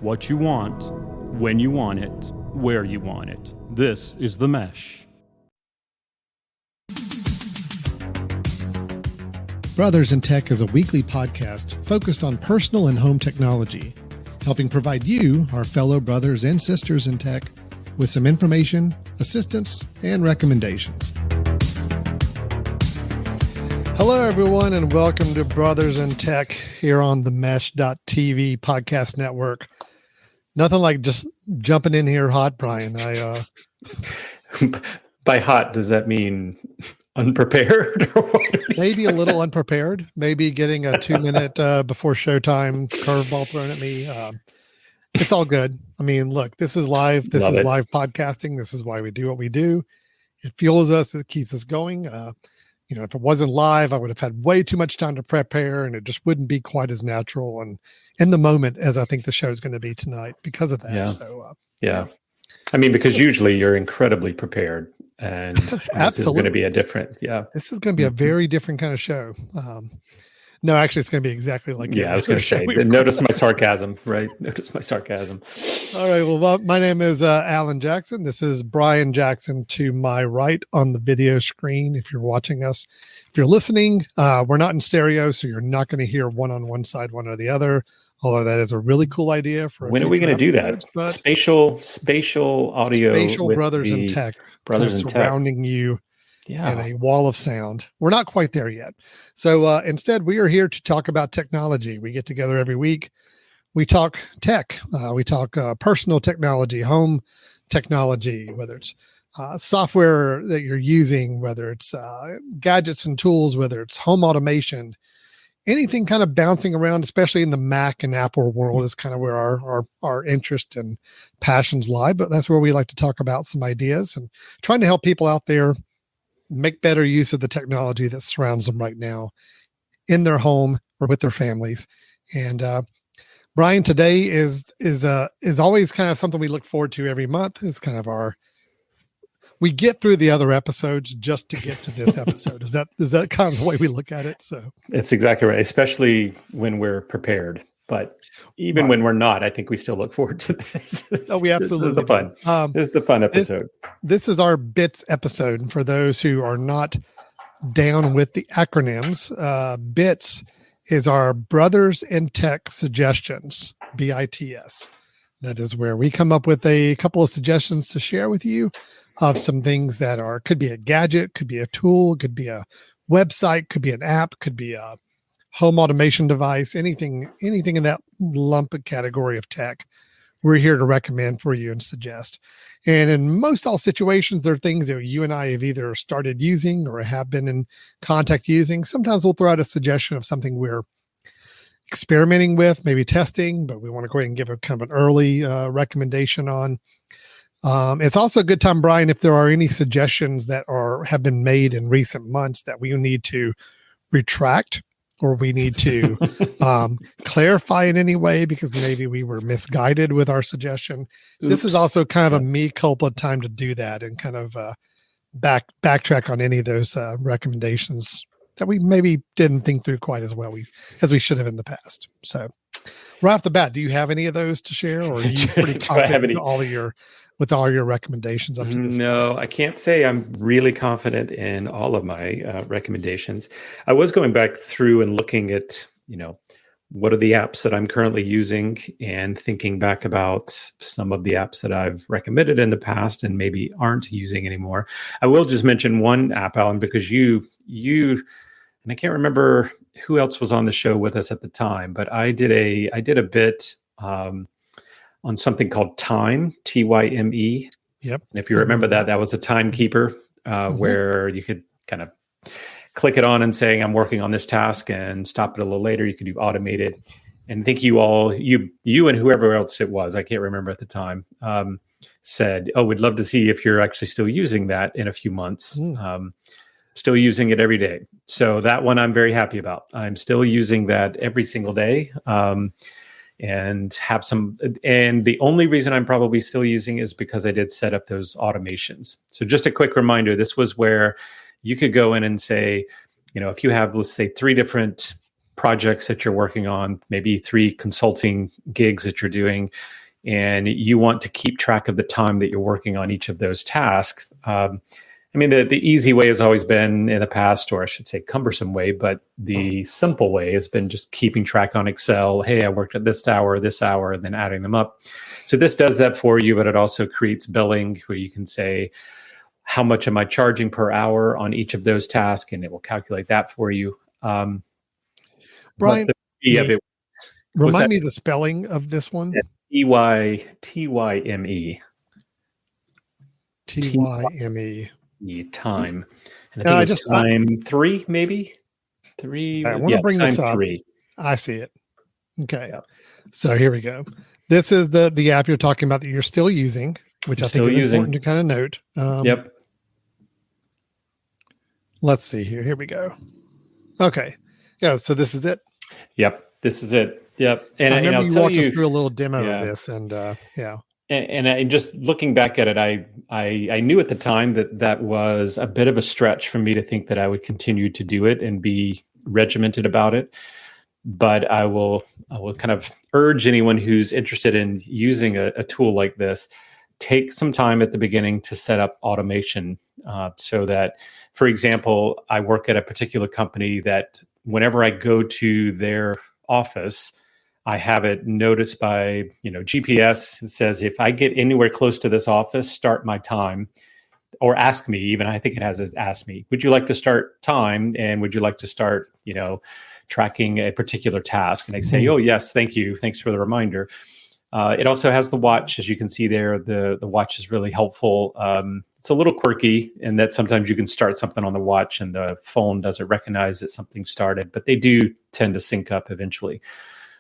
what you want, when you want it, where you want it. This is The Mesh. Brothers in Tech is a weekly podcast focused on personal and home technology, helping provide you, our fellow brothers and sisters in tech, with some information, assistance, and recommendations. Hello, everyone, and welcome to Brothers in Tech here on the Mesh.tv podcast network. Nothing like just jumping in here hot, Brian. By hot, does that mean unprepared? Or what? Maybe a little unprepared. Maybe getting a 2-minute before showtime curveball thrown at me. It's all good. I mean, look, this is live. This is live podcasting. This is why we do what we do. It fuels us. It keeps us going. If it wasn't live, I would have had way too much time to prepare, and it just wouldn't be quite as natural and in the moment as I think the show is going to be tonight because of that. Yeah. So, yeah. I mean, because usually you're incredibly prepared, and this is going to be a different, This is going to be a very different kind of show. No, actually, it's going to be exactly like I was going to say, notice my sarcasm, right? Notice my sarcasm. All right. Well, my name is Alan Jackson. This is Brian Jackson to my right on the video screen. If you're watching us, if you're listening, we're not in stereo, so you're not going to hear one on one side, one or the other. Although that is a really cool idea for. When are we going to do that? Spatial audio. Spatial brothers in tech. Brothers in surrounding tech. You. And a wall of sound. We're not quite there yet. So instead, we are here to talk about technology. We get together every week. We talk tech. We talk personal technology, home technology, whether it's software that you're using, whether it's gadgets and tools, whether it's home automation, anything kind of bouncing around, especially in the Mac and Apple world is kind of where our interest and passions lie. But that's where we like to talk about some ideas and trying to help people out there make better use of the technology that surrounds them right now in their home or with their families. And Brian, today is always kind of something we look forward to every month. It's kind of we get through the other episodes just to get to this episode. Is that kind of the way we look at it? So it's exactly right, especially when we're prepared. But even when we're not, I think we still look forward to this. Oh, we absolutely This is the fun. This is the fun episode. This is our BiTS episode. And for those who are not down with the acronyms, BiTS is our Brothers in Tech Suggestions, BiTS. That is where we come up with a couple of suggestions to share with you of some things that could be a gadget, could be a tool, could be a website, could be an app, could be a home automation device, anything in that lump category of tech, we're here to recommend for you and suggest. And in most all situations, there are things that you and I have either started using or have been in contact using. Sometimes we'll throw out a suggestion of something we're experimenting with, maybe testing, but we want to go ahead and give a kind of an early recommendation on. It's also a good time, Brian, if there are any suggestions that have been made in recent months that we need to retract, or we need to clarify in any way because maybe we were misguided with our suggestion. Oops. This is also kind of a mea culpa time to do that and kind of backtrack on any of those recommendations that we maybe didn't think through quite as well as we should have in the past. So right off the bat, do you have any of those to share, or are you pretty confident with all your recommendations up to this point? I can't say I'm really confident in all of my recommendations. I was going back through and looking at, what are the apps that I'm currently using and thinking back about some of the apps that I've recommended in the past and maybe aren't using anymore. I will just mention one app, Alan, because you, and I can't remember who else was on the show with us at the time, but I did a bit, on something called Time, Tyme. Yep. And if you remember that was a timekeeper where you could kind of click it on and saying, I'm working on this task and stop it a little later. You could do automated. And I think you and whoever else it was, I can't remember at the time, said, we'd love to see if you're actually still using that in a few months. Still using it every day. So that one I'm very happy about. I'm still using that every single day. And the only reason I'm probably still using is because I did set up those automations. So just a quick reminder, this was where you could go in and say, if you have, let's say, 3 different projects that you're working on, maybe 3 consulting gigs that you're doing, and you want to keep track of the time that you're working on each of those tasks. I mean, the easy way has always been in the past, or I should say cumbersome way, but the simple way has been just keeping track on Excel. Hey, I worked at this hour, and then adding them up. So this does that for you, but it also creates billing where you can say, how much am I charging per hour on each of those tasks? And it will calculate that for you. Brian, remind me the spelling of this one. Tyme. Tyme. Time. And I think it's time 3, maybe 3. I want to bring this up. 3. I see it. Okay. Yeah. So here we go. This is the app you're talking about that you're still using, which I think is important to kind of note. Yep. Let's see here. Here we go. Okay. Yeah. So this is it. Yep. This is it. Yep. And I remember you walked us through a little demo of this, and yeah. And just looking back at it, I knew at the time that was a bit of a stretch for me to think that I would continue to do it and be regimented about it. But I will kind of urge anyone who's interested in using a tool like this, take some time at the beginning to set up automation so that, for example, I work at a particular company that whenever I go to their office, I have it noticed by, GPS. It says, if I get anywhere close to this office, start my time, or ask me, even I think it has asked me, would you like to start time? And would you like to start, tracking a particular task? And I say, oh, yes, thank you. Thanks for the reminder. It also has the watch, as you can see there. The watch is really helpful. It's a little quirky in that sometimes you can start something on the watch and the phone doesn't recognize that something started, but they do tend to sync up eventually.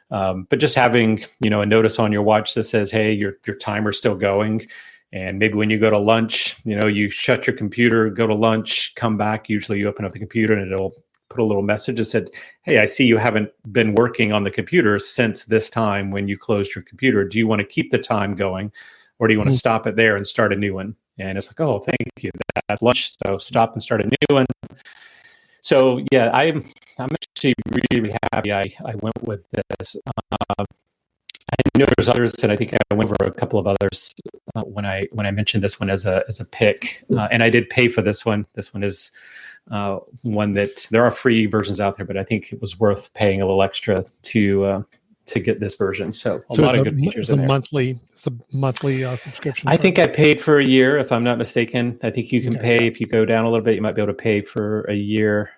But just having, a notice on your watch that says, hey, your timer's still going. And maybe when you go to lunch, you shut your computer, go to lunch, come back. Usually you open up the computer and it'll put a little message that said, hey, I see you haven't been working on the computer since this time when you closed your computer. Do you want to keep the time going, or do you want to stop it there and start a new one? And it's like, oh, thank you. That's lunch. So stop and start a new one. So yeah, I'm actually really happy I went with this. I know there's others, and I think I went over a couple of others when I mentioned this one as a pick, and I did pay for this one. This one is one that there are free versions out there, but I think it was worth paying a little extra to get this version. So a lot of good features. It's a monthly subscription. I think I paid for a year, if I'm not mistaken. I think you can pay if you go down a little bit. You might be able to pay for a year.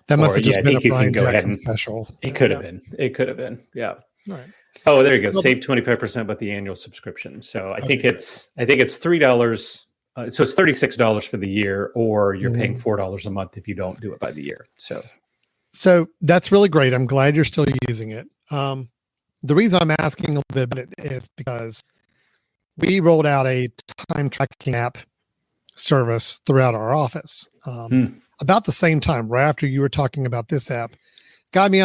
That must have just been a Brian go Jackson special. It could have been. It could have been. Yeah. All right. Oh, there you go. Save 25% with the annual subscription. So I think it's $3. So it's $36 for the year, or you're paying $4 a month if you don't do it by the year. So that's really great. I'm glad you're still using it. The reason I'm asking a little bit is because we rolled out a time tracking app service throughout our office about the same time, right after you were talking about this app. Got me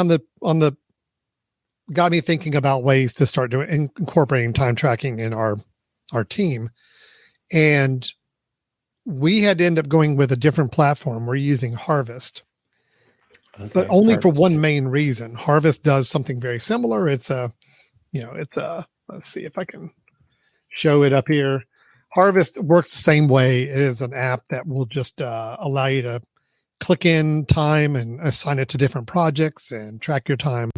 thinking about ways to start incorporating time tracking in our team. And we had to end up going with a different platform. We're using Harvest, but only for one main reason. Harvest does something very similar. It's a, let's see if I can show it up here. Harvest works the same way. It is an app that will just allow you to click in time and assign it to different projects and track your time.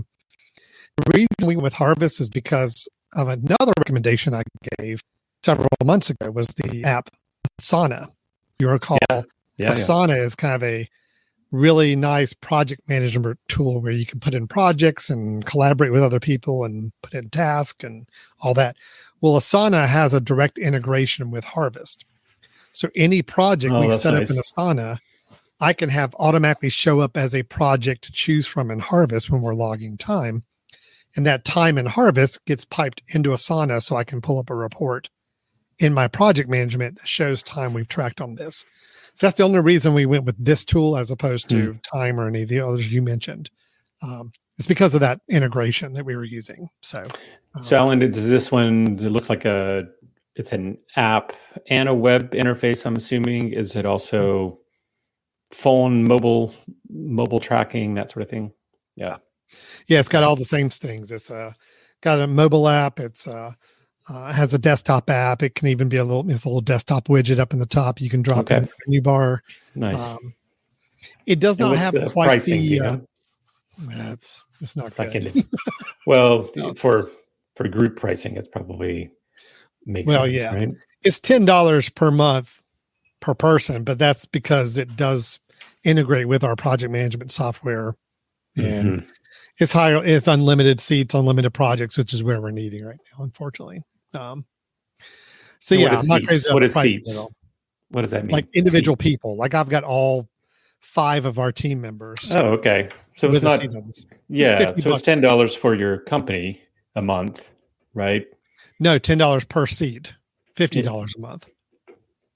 The reason we went with Harvest is because of another recommendation I gave several months ago, was the app Asana. You recall, Asana is kind of a really nice project management tool where you can put in projects and collaborate with other people and put in tasks and all that. Well, Asana has a direct integration with Harvest. So any project we set up in Asana, I can have automatically show up as a project to choose from in Harvest when we're logging time. And that time in Harvest gets piped into Asana so I can pull up a report in my project management that shows time we've tracked on this. So that's the only reason we went with this tool as opposed to time or any of the others you mentioned. It's because of that integration that we were using. So Alan, does this one, it looks like it's an app and a web interface, I'm assuming. Is it also phone, mobile tracking, that sort of thing. Yeah. Yeah, it's got all the same things. It's got a mobile app. It's has a desktop app. It can even be it's a little desktop widget up in the top. You can drop in the menu bar. Nice. It does not what's have the quite pricing, do you the. know? It's not It's good. like well, No. for group pricing, it's probably makes Well, sense, yeah. right? It's $10 per month per person, but that's because it does integrate with our project management software, and it's higher. It's unlimited seats, unlimited projects, which is where we're needing right now, unfortunately. So And yeah, I'm not crazy about What the is pricing seats? at all. What does that mean? Like individual Seats. people. Like I've got all 5 of our team members. Oh, okay. So it's with a not. seat on this. Yeah. It's So it's $10 for your company a month, right? No, $10 per seat, $50 a month.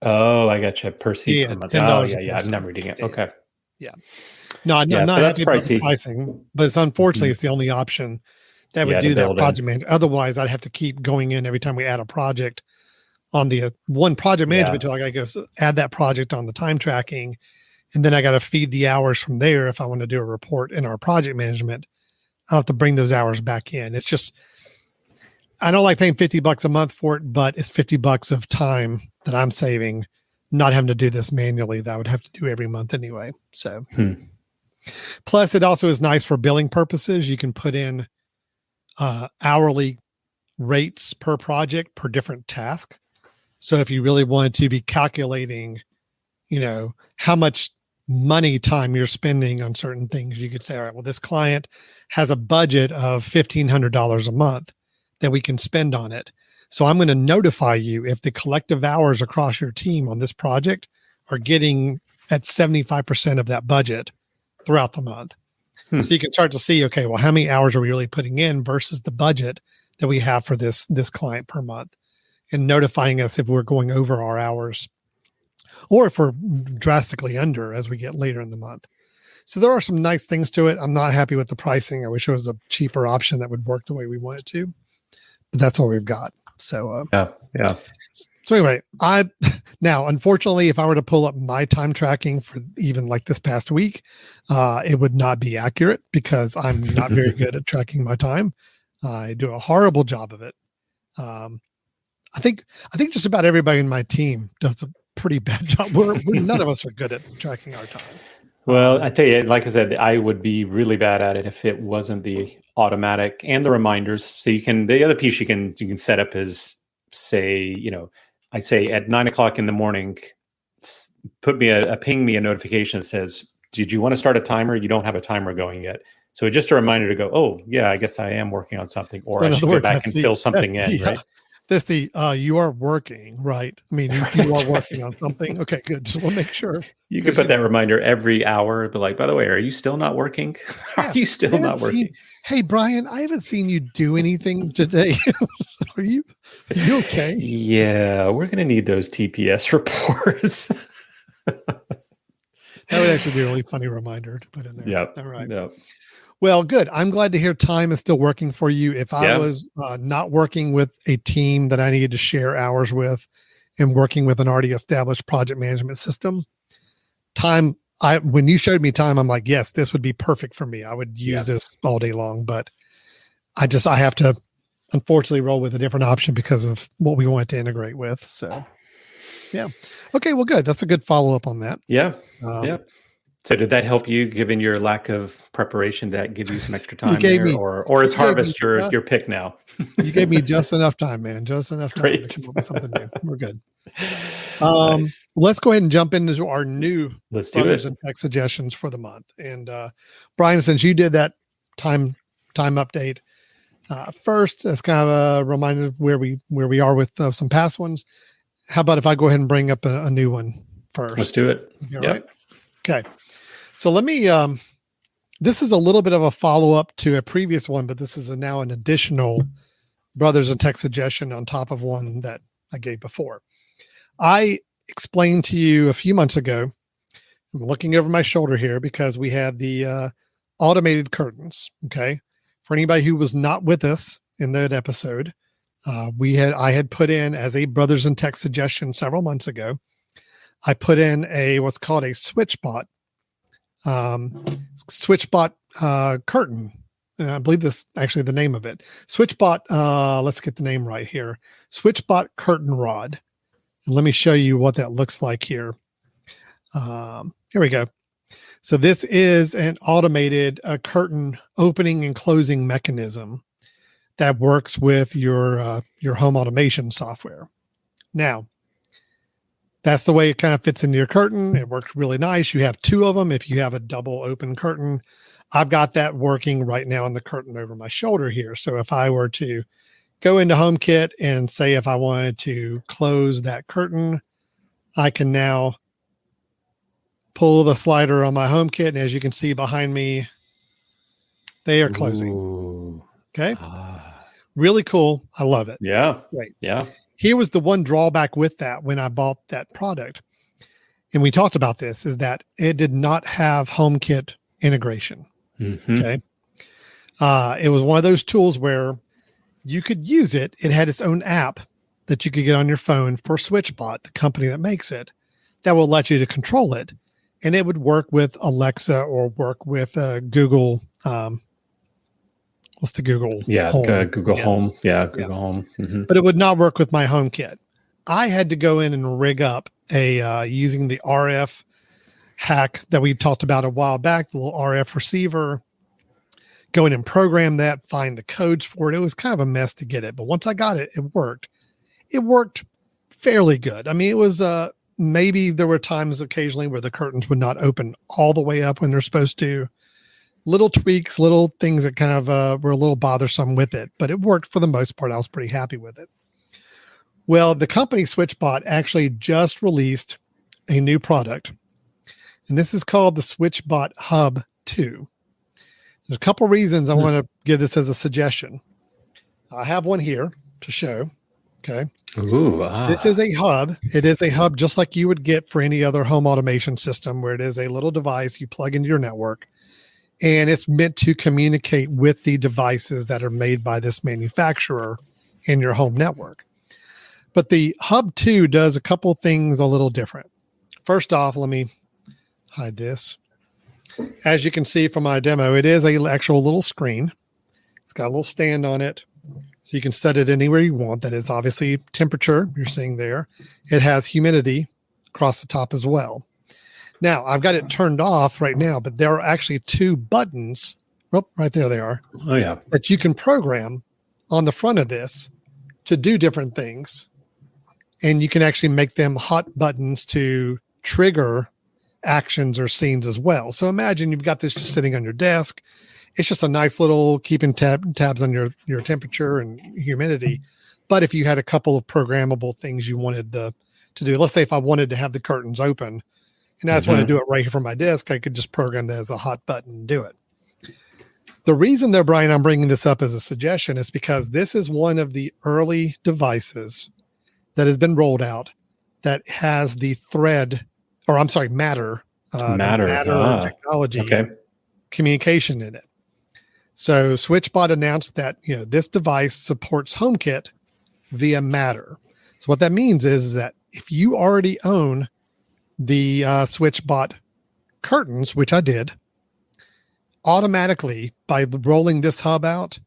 Oh, I got you. Per seat Yeah, per month. $10 Oh, a yeah. I'm person. not reading it. Okay. Yeah. No, I'm Yeah, not so that's happy about the pricey. pricing, but it's unfortunately it's the only option that would Yeah, to do that build in. project management. Otherwise, I'd have to keep going in every time we add a project on the one project management tool. I got to go add that project on the time tracking, and then I got to feed the hours from there. If I want to do a report in our project management, I'll have to bring those hours back in. It's just, I don't like paying $50 a month for it, but it's $50 of time that I'm saving, not having to do this manually that I would have to do every month anyway. So, plus it also is nice for billing purposes. You can put in hourly rates per project per different task. So if you really wanted to be calculating, how much money time you're spending on certain things, you could say, all right, well, this client has a budget of $1,500 a month that we can spend on it. So I'm going to notify you if the collective hours across your team on this project are getting at 75% of that budget throughout the month. So you can start to see, okay, well, how many hours are we really putting in versus the budget that we have for this client per month, and notifying us if we're going over our hours or if we're drastically under as we get later in the month. So there are some nice things to it. I'm not happy with the pricing. I wish it was a cheaper option that would work the way we want it to, but that's what we've got. So, yeah. So anyway, now, unfortunately, if I were to pull up my time tracking for even like this past week, it would not be accurate because I'm not very good at tracking my time. I do a horrible job of it. I think just about everybody in my team does a pretty bad job. We're none of us are good at tracking our time. Well, I tell you, like I said, I would be really bad at it if it wasn't the automatic and the reminders. So the other piece you can set up is, say, I say at 9:00 in the morning, ping me a notification that says, did you want to start a timer? You don't have a timer going yet. So just a reminder to go, oh yeah, I guess I am working on something, or So I should go back and fill something in, right? That's you are working, right? I mean, you are working on something. Okay, good. Just want to make sure. You could put that reminder every hour, but like, by the way, are you still not working? Are you still not working? Hey, Brian, I haven't seen you do anything today. Are you okay? Yeah, we're going to need those TPS reports. That would actually be a really funny reminder to put in there. Yep. All right. Yep. Well, good. I'm glad to hear time is still working for you. If I was not working with a team that I needed to share hours with and working with an already established project management system, when you showed me time, I'm like, yes, this would be perfect for me. I would use this all day long, but I have to unfortunately roll with a different option because of what we wanted to integrate with. So yeah. Okay. Well, good. That's a good follow-up on that. Yeah. So did that help you, given your lack of preparation, that give you some extra time there, or is harvest your pick now? You gave me just enough time, man. Just enough time Great. to come up with something new. We're good. Nice. Let's go ahead and jump into our new brothers and tech suggestions for the month. And Brian, since you did that time update first, as kind of a reminder of where we are with some past ones. How about if I go ahead and bring up a new one first? Let's do it. All right. Okay. So let me, this is a little bit of a follow-up to a previous one, but this is now an additional brothers and tech suggestion on top of one that I gave before. I explained to you a few months ago, I'm looking over my shoulder here because we had the automated curtains. Okay. For anybody who was not with us in that episode, I had put in as a brothers and tech suggestion several months ago. I put in what's called a switch bot SwitchBot curtain. I believe this actually the name of it. SwitchBot. Let's get the name right here. SwitchBot curtain rod. And let me show you what that looks like here. Here we go. So this is an automated curtain opening and closing mechanism that works with your home automation software. Now, that's the way it kind of fits into your curtain. It works really nice. You have two of them if you have a double open curtain. I've got that working right now in the curtain over my shoulder here. So if I were to go into HomeKit and say if I wanted to close that curtain, I can now pull the slider on my HomeKit. And as you can see behind me, they are closing. Ooh. Okay. Really cool. I love it. Yeah. Right. Yeah. Here was the one drawback with that when I bought that product. And we talked about this is that it did not have HomeKit integration. Mm-hmm. Okay. It was one of those tools where you could use it. It had its own app that you could get on your phone for SwitchBot, the company that makes it, that will let you to control it. And it would work with Alexa or work with Google. What's the Google? Yeah, Home? Google Yeah. Home. Yeah, Google Home. Mm-hmm. But it would not work with my HomeKit. I had to go in and rig up a using the RF hack that we talked about a while back, the little RF receiver. Go in and program that, find the codes for it. It was kind of a mess to get it, but once I got it, it worked. It worked fairly good. I mean, it was maybe there were times occasionally where the curtains would not open all the way up when they're supposed to. Little tweaks, little things that kind of were a little bothersome with it, but it worked for the most part. I was pretty happy with it. Well, the company SwitchBot actually just released a new product, and this is called the SwitchBot Hub 2. There's a couple reasons I want to give this as a suggestion. I have one here to show. Okay. Ooh, This is a hub. It is a hub just like you would get for any other home automation system, where it is a little device you plug into your network, and it's meant to communicate with the devices that are made by this manufacturer in your home network. But the Hub 2 does a couple things a little different. First off, let me hide this. As you can see from my demo, it is an actual little screen. It's got a little stand on it, so you can set it anywhere you want. That is obviously temperature you're seeing there. It has humidity across the top as well. Now, I've got it turned off right now, but there are actually two buttons. Oh, right there they are. Oh, yeah. That you can program on the front of this to do different things. And you can actually make them hot buttons to trigger actions or scenes as well. So imagine you've got this just sitting on your desk. It's just a nice little keeping tabs on your temperature and humidity. But if you had a couple of programmable things you wanted to do, let's say if I wanted to have the curtains open and I just want to do it right here from my desk, I could just program that as a hot button and do it. The reason though, Brian, I'm bringing this up as a suggestion is because this is one of the early devices that has been rolled out that has the Matter technology communication in it. So SwitchBot announced that this device supports HomeKit via Matter. So what that means is that if you already own the SwitchBot curtains, which I did, automatically by rolling this hub out,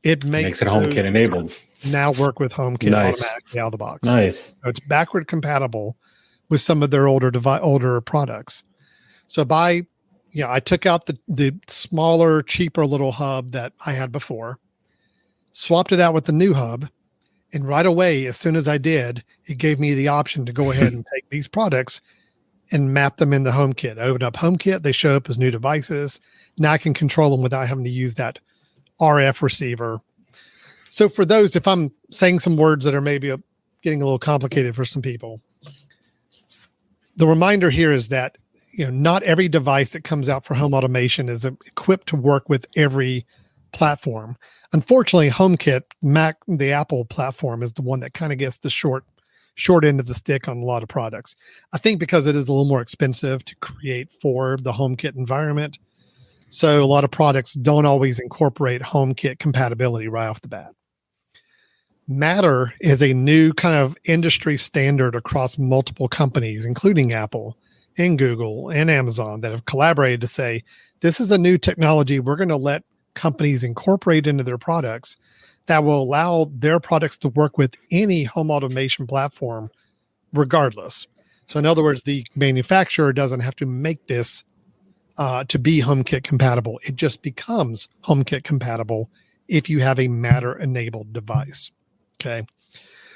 it makes it HomeKit enabled. Now work with HomeKit automatically out of the box. Nice. So it's backward compatible with some of their older products. So I took out the smaller, cheaper little hub that I had before, swapped it out with the new hub, and right away, as soon as I did, it gave me the option to go ahead and take these products and map them in the HomeKit. I open up HomeKit, they show up as new devices. Now I can control them without having to use that RF receiver. So for those, if I'm saying some words that are maybe getting a little complicated for some people, the reminder here is that not every device that comes out for home automation is equipped to work with every platform. Unfortunately, HomeKit, the Apple platform, is the one that kind of gets the short end of the stick on a lot of products. I think because it is a little more expensive to create for the HomeKit environment. So a lot of products don't always incorporate HomeKit compatibility right off the bat. Matter is a new kind of industry standard across multiple companies, including Apple, and Google and Amazon that have collaborated to say, this is a new technology we're going to let companies incorporate into their products that will allow their products to work with any home automation platform regardless. So in other words, the manufacturer doesn't have to make this to be HomeKit compatible. It just becomes HomeKit compatible if you have a Matter enabled device. Okay.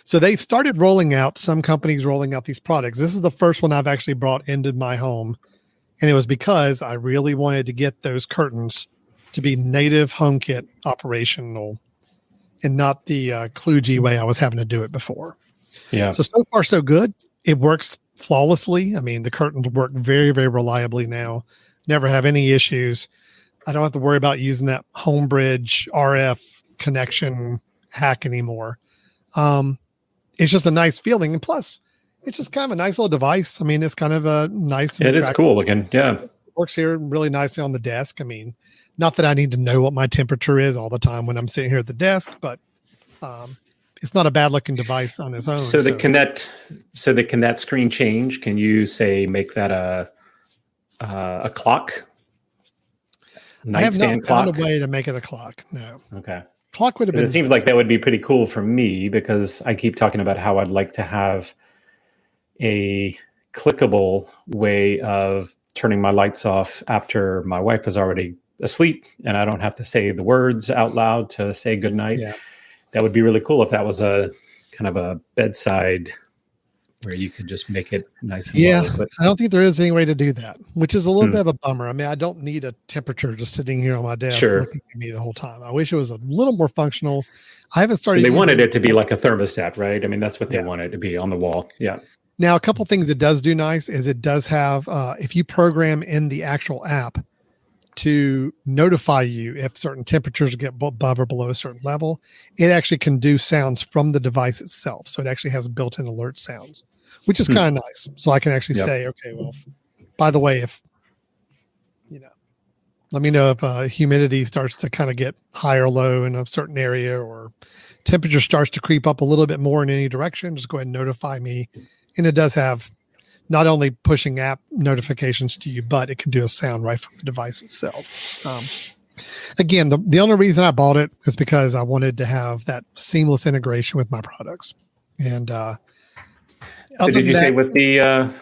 So they've started rolling out, some companies rolling out these products. This is the first one I've actually brought into my home. And it was because I really wanted to get those curtains to be native HomeKit operational and not the kludgy way I was having to do it before. Yeah. So far, so good. It works flawlessly. I mean, the curtains work very, very reliably now. Never have any issues. I don't have to worry about using that Homebridge RF connection hack anymore. It's just a nice feeling. And plus, it's just kind of a nice little device. I mean, it's kind of a nice. It is cool looking. Yeah. Works here really nicely on the desk. I mean, not that I need to know what my temperature is all the time when I'm sitting here at the desk, but it's not a bad looking device on its own. So can that screen change? Can you say make that a clock? I have not clock? found a way to make it a clock. No. Okay. Clock would have been. It seems like that would be pretty cool for me because I keep talking about how I'd like to have a clickable way of turning my lights off after my wife is already asleep and I don't have to say the words out loud to say goodnight. Yeah. That would be really cool if that was a kind of a bedside where you could just make it nice and low. But I don't think there is any way to do that, which is a little bit of a bummer. I mean, I don't need a temperature just sitting here on my desk looking at me the whole time. I wish it was a little more functional. I haven't started. So they wanted it to be like a thermostat, right? I mean, that's what they wanted to be on the wall. Yeah. Now, a couple things it does do nice is it does have, if you program in the actual app to notify you if certain temperatures get above or below a certain level, it actually can do sounds from the device itself. So it actually has built-in alert sounds, which is kind of nice. So I can actually say, okay, well, by the way, if, let me know if humidity starts to kind of get high or low in a certain area or temperature starts to creep up a little bit more in any direction, just go ahead and notify me. And it does have not only pushing app notifications to you, but it can do a sound right from the device itself. Again, the only reason I bought it is because I wanted to have that seamless integration with my products. And so did you say what the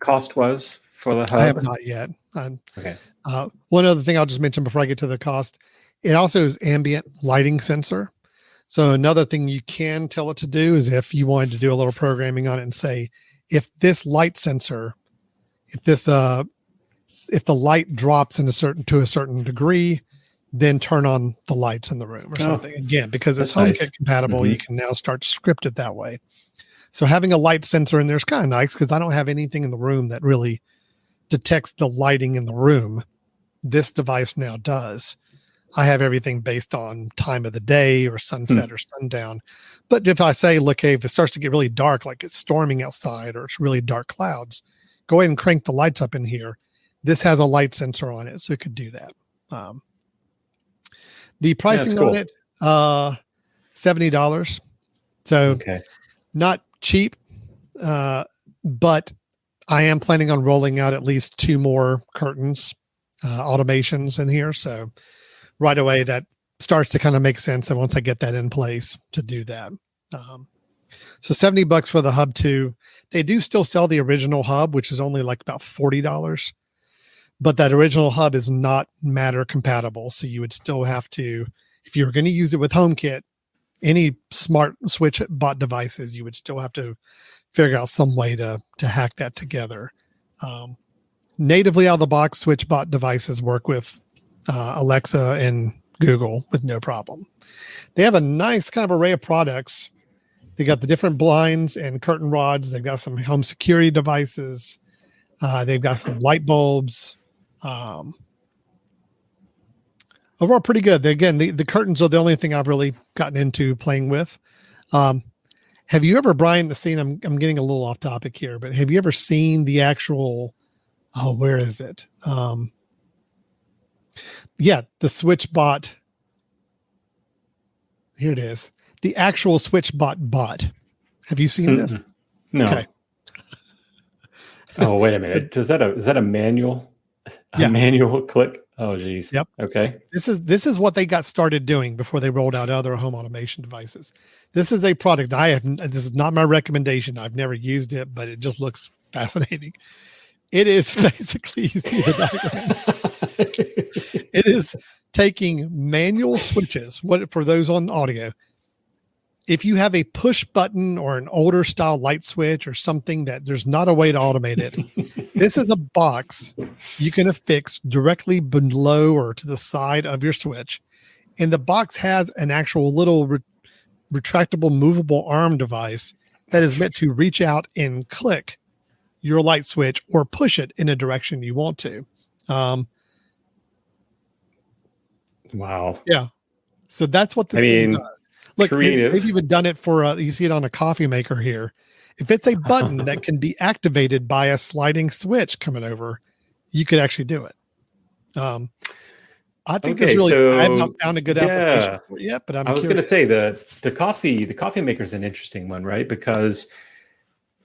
cost was for the hub? I have not yet. Okay. One other thing I'll just mention before I get to the cost, it also is ambient lighting sensor. So another thing you can tell it to do is if you wanted to do a little programming on it and say, if this light sensor, if the light drops to a certain degree, then turn on the lights in the room or something. Again, because it's HomeKit compatible, you can now start to script it that way. So having a light sensor in there is kind of nice because I don't have anything in the room that really detects the lighting in the room. This device now does. I have everything based on time of the day or sunset or sundown. But if I say, look, hey, if it starts to get really dark, like it's storming outside or it's really dark clouds, go ahead and crank the lights up in here. This has a light sensor on it, so it could do that. The pricing on it, $70. So not cheap, but I am planning on rolling out at least 2 more curtains, automations in here. So right away, that starts to kind of make sense. And once I get that in place to do that. So $70 for the Hub 2. They do still sell the original Hub, which is only like about $40. But that original Hub is not Matter compatible. So you would still have to, if you were going to use it with HomeKit, any smart switch bot devices, you would still have to figure out some way to hack that together. Natively out of the box, switch bot devices work with Alexa and Google with no problem. They have a nice kind of array of products. They got the different blinds and curtain rods. They've got some home security devices. They've got some light bulbs. Overall, pretty good. The curtains are the only thing I've really gotten into playing with. Have you ever, Brian, seen, I'm getting a little off topic here, but have you ever seen the actual, where is it? The switch bot. Here it is. The actual switch bot. Have you seen this? No. Okay. Oh, wait a minute. Is that a manual? Yeah. Manual click? Oh, geez. Yep. Okay. This is what they got started doing before they rolled out other home automation devices. This is a product this is not my recommendation. I've never used it, but it just looks fascinating. It is basically, you see the diagram. It is taking manual switches. What for those on audio? If you have a push button or an older style light switch or something that there's not a way to automate it, this is a box you can affix directly below or to the side of your switch. And the box has an actual little retractable movable arm device that is meant to reach out and click your light switch or push it in a direction you want to. Wow. Yeah. So that's what this thing does. Look, creative. they've even done it for, you see it on a coffee maker here. If it's a button that can be activated by a sliding switch coming over, you could actually do it. I think this really, I have not found a good application for it yet, but I was going to say the coffee maker is an interesting one, right? Because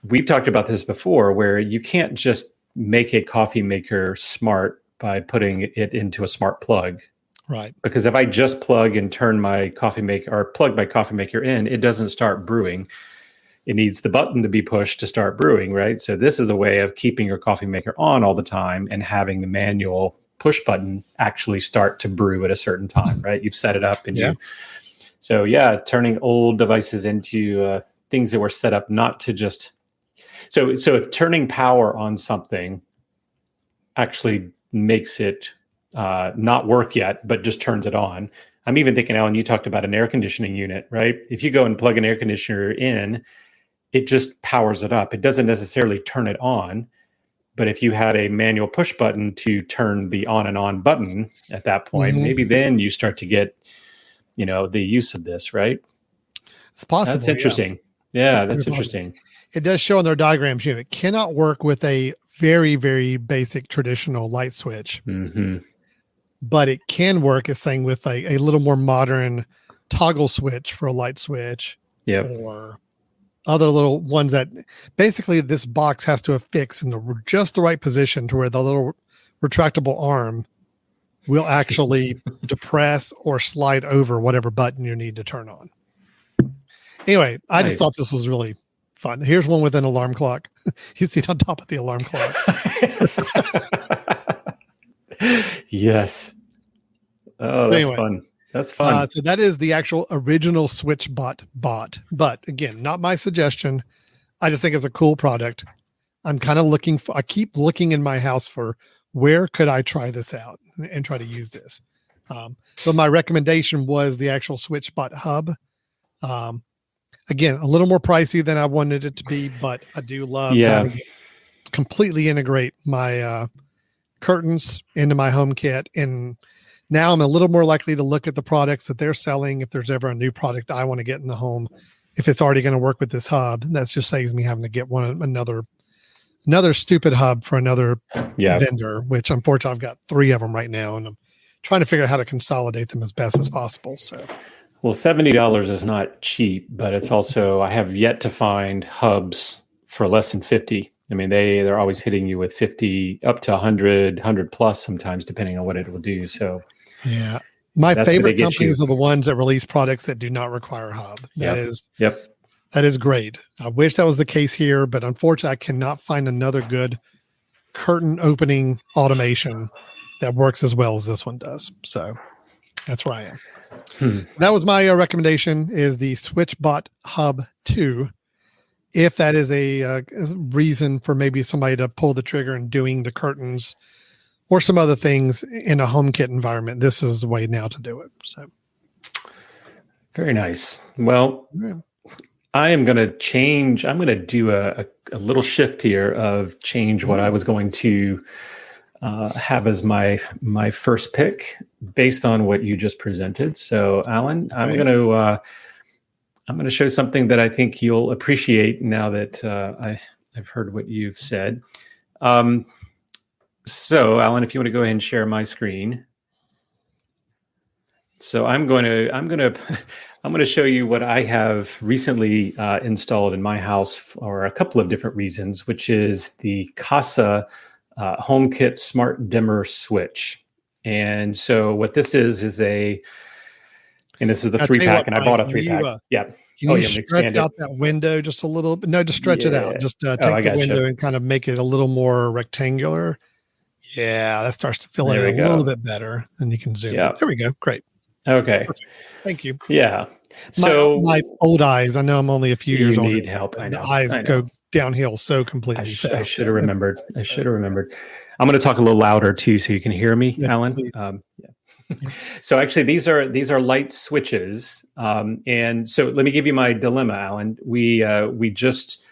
we've talked about this before, where you can't just make a coffee maker smart by putting it into a smart plug. Right. Because if I just plug and turn my coffee maker or plug my coffee maker in, it doesn't start brewing. It needs the button to be pushed to start brewing, right? So this is a way of keeping your coffee maker on all the time and having the manual push button actually start to brew at a certain time, right? You've set it up and turning old devices into things that were set up not to just so if turning power on something actually makes it not work yet, but just turns it on. I'm even thinking, Alan, you talked about an air conditioning unit, right? If you go and plug an air conditioner in, it just powers it up. It doesn't necessarily turn it on. But if you had a manual push button to turn the on and on button at that point, maybe then you start to get, the use of this, right? It's possible. That's interesting. Yeah, that's interesting. Possible. It does show in their diagrams, it cannot work with a very, very basic traditional light switch. Mm-hmm. But it can work as saying with a little more modern toggle switch for a light switch, or other little ones that basically this box has to affix in just the right position to where the little retractable arm will actually depress or slide over whatever button you need to turn on. Anyway, I just thought this was really fun. Here's one with an alarm clock. You see it on top of the alarm clock. Yes. Oh, that's fun. That's fun. So that is the actual original SwitchBot bot. But again, not my suggestion. I just think it's a cool product. I'm kind of I keep looking in my house for where could I try this out and try to use this. But my recommendation was the actual SwitchBot hub. Again, a little more pricey than I wanted it to be, but I do love having it completely integrate my curtains into my home kit. And now I'm a little more likely to look at the products that they're selling. If there's ever a new product I want to get in the home, if it's already going to work with this hub, that just saves me having to get another stupid hub for another vendor, which unfortunately I've got 3 of them right now. And I'm trying to figure out how to consolidate them as best as possible. So, well, $70 is not cheap, but it's also, I have yet to find hubs for less than 50. I mean, they're always hitting you with 50 up to 100 plus sometimes, depending on what it will do. So, yeah, my favorite companies are the ones that release products that do not require a hub. That is great. I wish that was the case here, but unfortunately, I cannot find another good curtain opening automation that works as well as this one does. So that's where I am. That was my recommendation: is the SwitchBot Hub 2. If that is a reason for maybe somebody to pull the trigger and doing the curtains or some other things in a HomeKit environment, this is the way now to do it. So, very nice. Well, I am going to change. I'm going to do a little shift here of change what I was going to have as my first pick based on what you just presented. So, Alan, I'm going to show something that I think you'll appreciate now that I've heard what you've said. So, Alan, if you want to go ahead and share my screen. So I'm going to show you what I have recently installed in my house for a couple of different reasons, which is the Casa HomeKit Smart Dimmer Switch. And so what this is and this is the I'll three tell you pack, what, and I Mike, bought a 3-pack. Yeah. can Oh, you yeah, I'm gonna stretch expand out it. that window just a little bit? No, just stretch it out. Yeah. Just I take the gotcha. window and kind of make it a little more rectangular. Yeah, that starts to fill There in we a little go. bit better. And you can zoom Yeah. in. There we go. Great. Okay. Perfect. Thank you. Yeah. My So old eyes. I know I'm only a few you years older. need help. I The know. eyes I know. go downhill so completely I fast. should have remembered. I should have remembered. I'm going to talk a little louder too, so you can hear me, Yeah, Alan. please. Yeah. So actually, these are light switches, and so let me give you my dilemma, Alan. We just,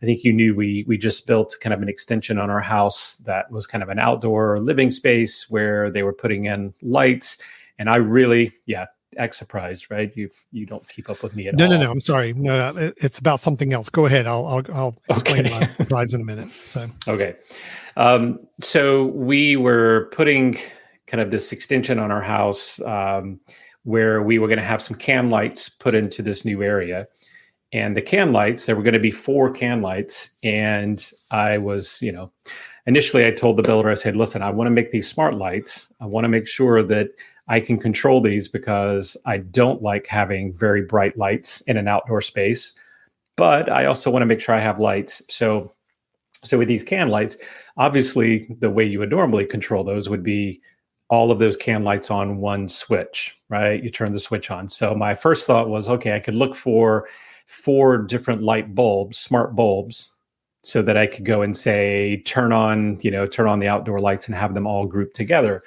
I think you knew we just built kind of an extension on our house that was kind of an outdoor living space where they were putting in lights, and I really, act surprised, right? You don't keep up with me at all. No. I'm sorry. No, it's about something else. Go ahead. I'll explain Okay. my surprise in a minute. So Okay. So we were putting kind of this extension on our house where we were going to have some can lights put into this new area. And the can lights, there were going to be 4 can lights. And I was, initially I told the builder, I said, listen, I want to make these smart lights. I want to make sure that I can control these because I don't like having very bright lights in an outdoor space. But I also want to make sure I have lights. So with these can lights, obviously the way you would normally control those would be all of those can lights on one switch, right? You turn the switch on. So my first thought was, okay, I could look for 4 different light bulbs, smart bulbs, so that I could go and say, turn on the outdoor lights and have them all grouped together.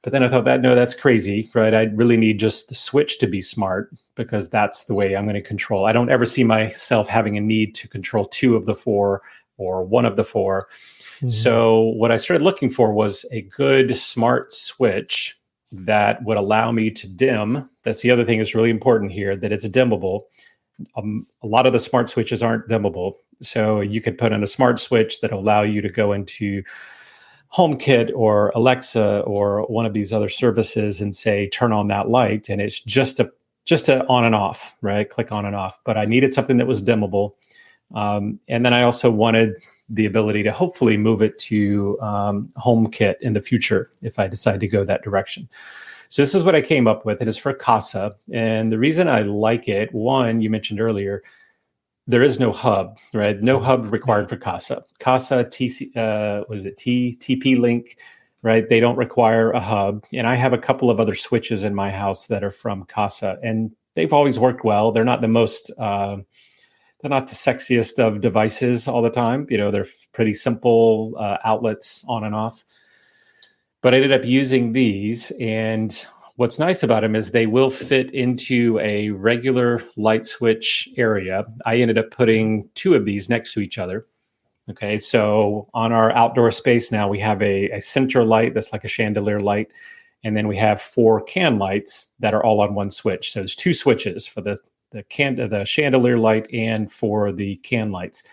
But then I thought that's crazy, right? I really need just the switch to be smart because that's the way I'm going to control. I don't ever see myself having a need to control 2 of the 4 or 1 of the 4. Mm-hmm. So what I started looking for was a good smart switch that would allow me to dim. That's the other thing that's really important here, that it's dimmable. A lot of the smart switches aren't dimmable. So you could put in a smart switch that allow you to go into HomeKit or Alexa or one of these other services and say, turn on that light. And it's just a on and off, right? Click on and off. But I needed something that was dimmable. And then I also wanted the ability to hopefully move it to HomeKit in the future if I decide to go that direction. So this is what I came up with. It is for Casa. And the reason I like it, one, you mentioned earlier, there is no hub, right? No hub required for Casa. Casa TP Link, right? They don't require a hub. And I have a couple of other switches in my house that are from Casa, and they've always worked well. They're not the most, they're not the sexiest of devices all the time. They're pretty simple outlets on and off. But I ended up using these, and what's nice about them is they will fit into a regular light switch area. I ended up putting 2 of these next to each other. Okay, so on our outdoor space now, we have a center light that's like a chandelier light, and then we have 4 can lights that are all on one switch. So there's 2 switches for the chandelier light and for the can lights.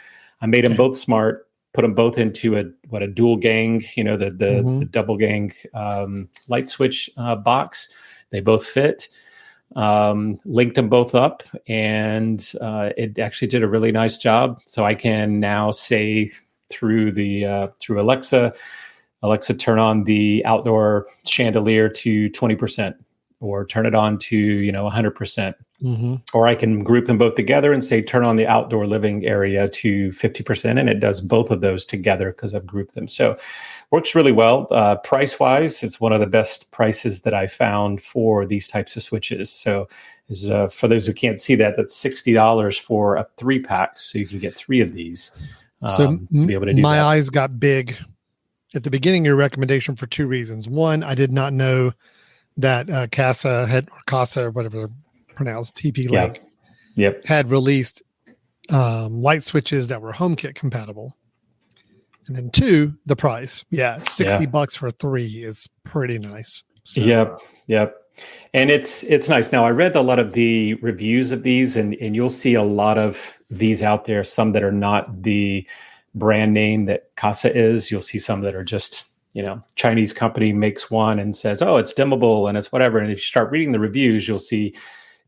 I made them both smart. Put them both into a dual gang, the double gang light switch box. They both fit. Linked them both up, and it actually did a really nice job. So I can now say through Alexa, turn on the outdoor chandelier to 20%, or turn it on to 100%. Mm-hmm. Or I can group them both together and say, turn on the outdoor living area to 50%. And it does both of those together because I've grouped them. So works really well. Price wise, it's one of the best prices that I found for these types of switches. So for those who can't see that's $60 for a 3-pack. So you can get 3 of these to be able to do my that. eyes got big at the beginning of your recommendation for 2 reasons. One, I did not know that Casa, whatever they're pronounced, TP Link, had released light switches that were HomeKit compatible. And then 2, the price. Yeah, $60 for 3 is pretty nice. So, Yep. And it's nice. Now, I read a lot of the reviews of these, and you'll see a lot of these out there, some that are not the brand name that Casa is. You'll see some that are just, Chinese company makes one and says, oh, it's dimmable and it's whatever. And if you start reading the reviews, you'll see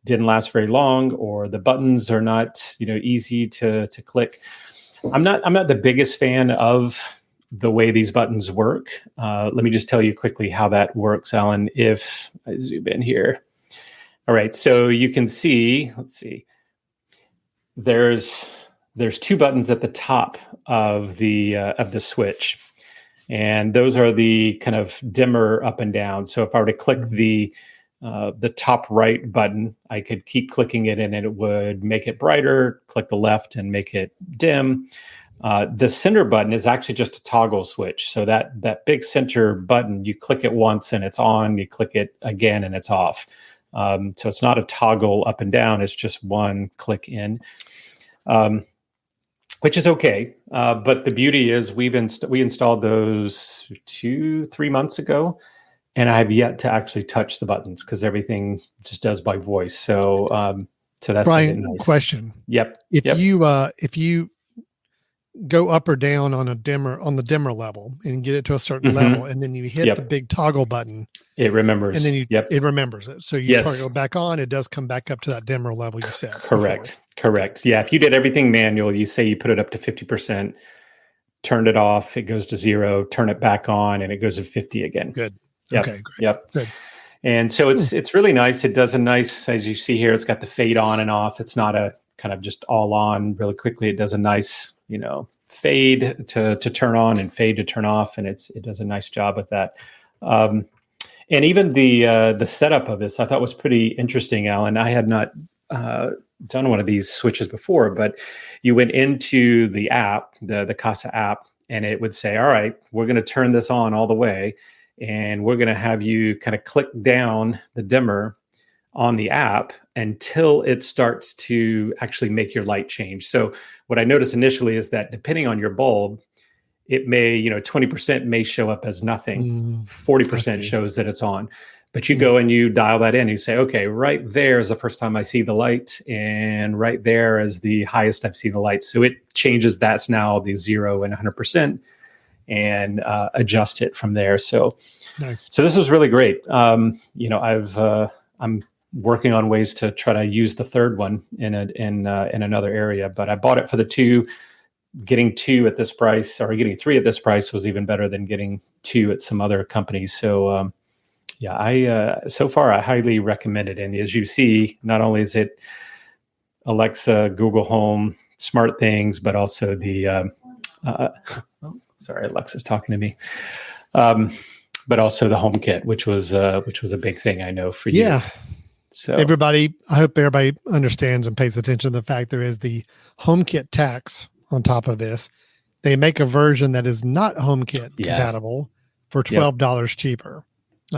didn't last very long, or the buttons are not, easy to click. I'm not the biggest fan of the way these buttons work. Let me just tell you quickly how that works, Alan, if I zoom in here. All right, so you can see, let's see, there's two buttons at the top of the switch, and those are the kind of dimmer up and down. So if I were to click the top right button, I could keep clicking it and it would make it brighter, click the left and make it dim. The center button is actually just a toggle switch. So that big center button, you click it once and it's on, you click it again and it's off. So it's not a toggle up and down, it's just one click in, which is okay. But the beauty is we installed those 2-3 months ago, and I have yet to actually touch the buttons because everything just does by voice. So that's Brian, nice. question. Yep. If you go up or down on the dimmer level and get it to a certain level, and then you hit the big toggle button, it remembers. And then it remembers it. So you toggle back on, it does come back up to that dimmer level you said. Correct. Yeah. If you did everything manual, you say you put it up to 50%, turned it off, it goes to 0, turn it back on, and it goes to 50 again. Good. Yep. Okay, great. Yep. Good. And so it's really nice. It does a nice, as you see here, it's got the fade on and off. It's not a kind of just all on really quickly. It does a nice, fade to turn on and fade to turn off. And it does a nice job with that. And even the setup of this, I thought was pretty interesting, Alan. I had not done one of these switches before, but you went into the app, the Casa app, and it would say, all right, we're going to turn this on all the way. And we're going to have you kind of click down the dimmer on the app until it starts to actually make your light change. So what I noticed initially is that depending on your bulb, it may, 20% may show up as nothing. 40% shows that it's on. But you go and you dial that in. You say, okay, right there is the first time I see the light. And right there is the highest I've seen the light. So it changes that's now the 0 and 100%. And adjust it from there. So nice. So this was really great. I'm working on ways to try to use the third one in another area, but I bought it for the 2. Getting 2 at this price, or getting 3 at this price, was even better than getting 2 at some other companies. So so far I highly recommend it. And as you see, not only is it Alexa, Google Home, smart things, but also the sorry, Alexa's talking to me. But also the HomeKit, which was a big thing, I know, for you. Yeah. So I hope everybody understands and pays attention to the fact there is the HomeKit tax on top of this. They make a version that is not HomeKit compatible for $12 cheaper. The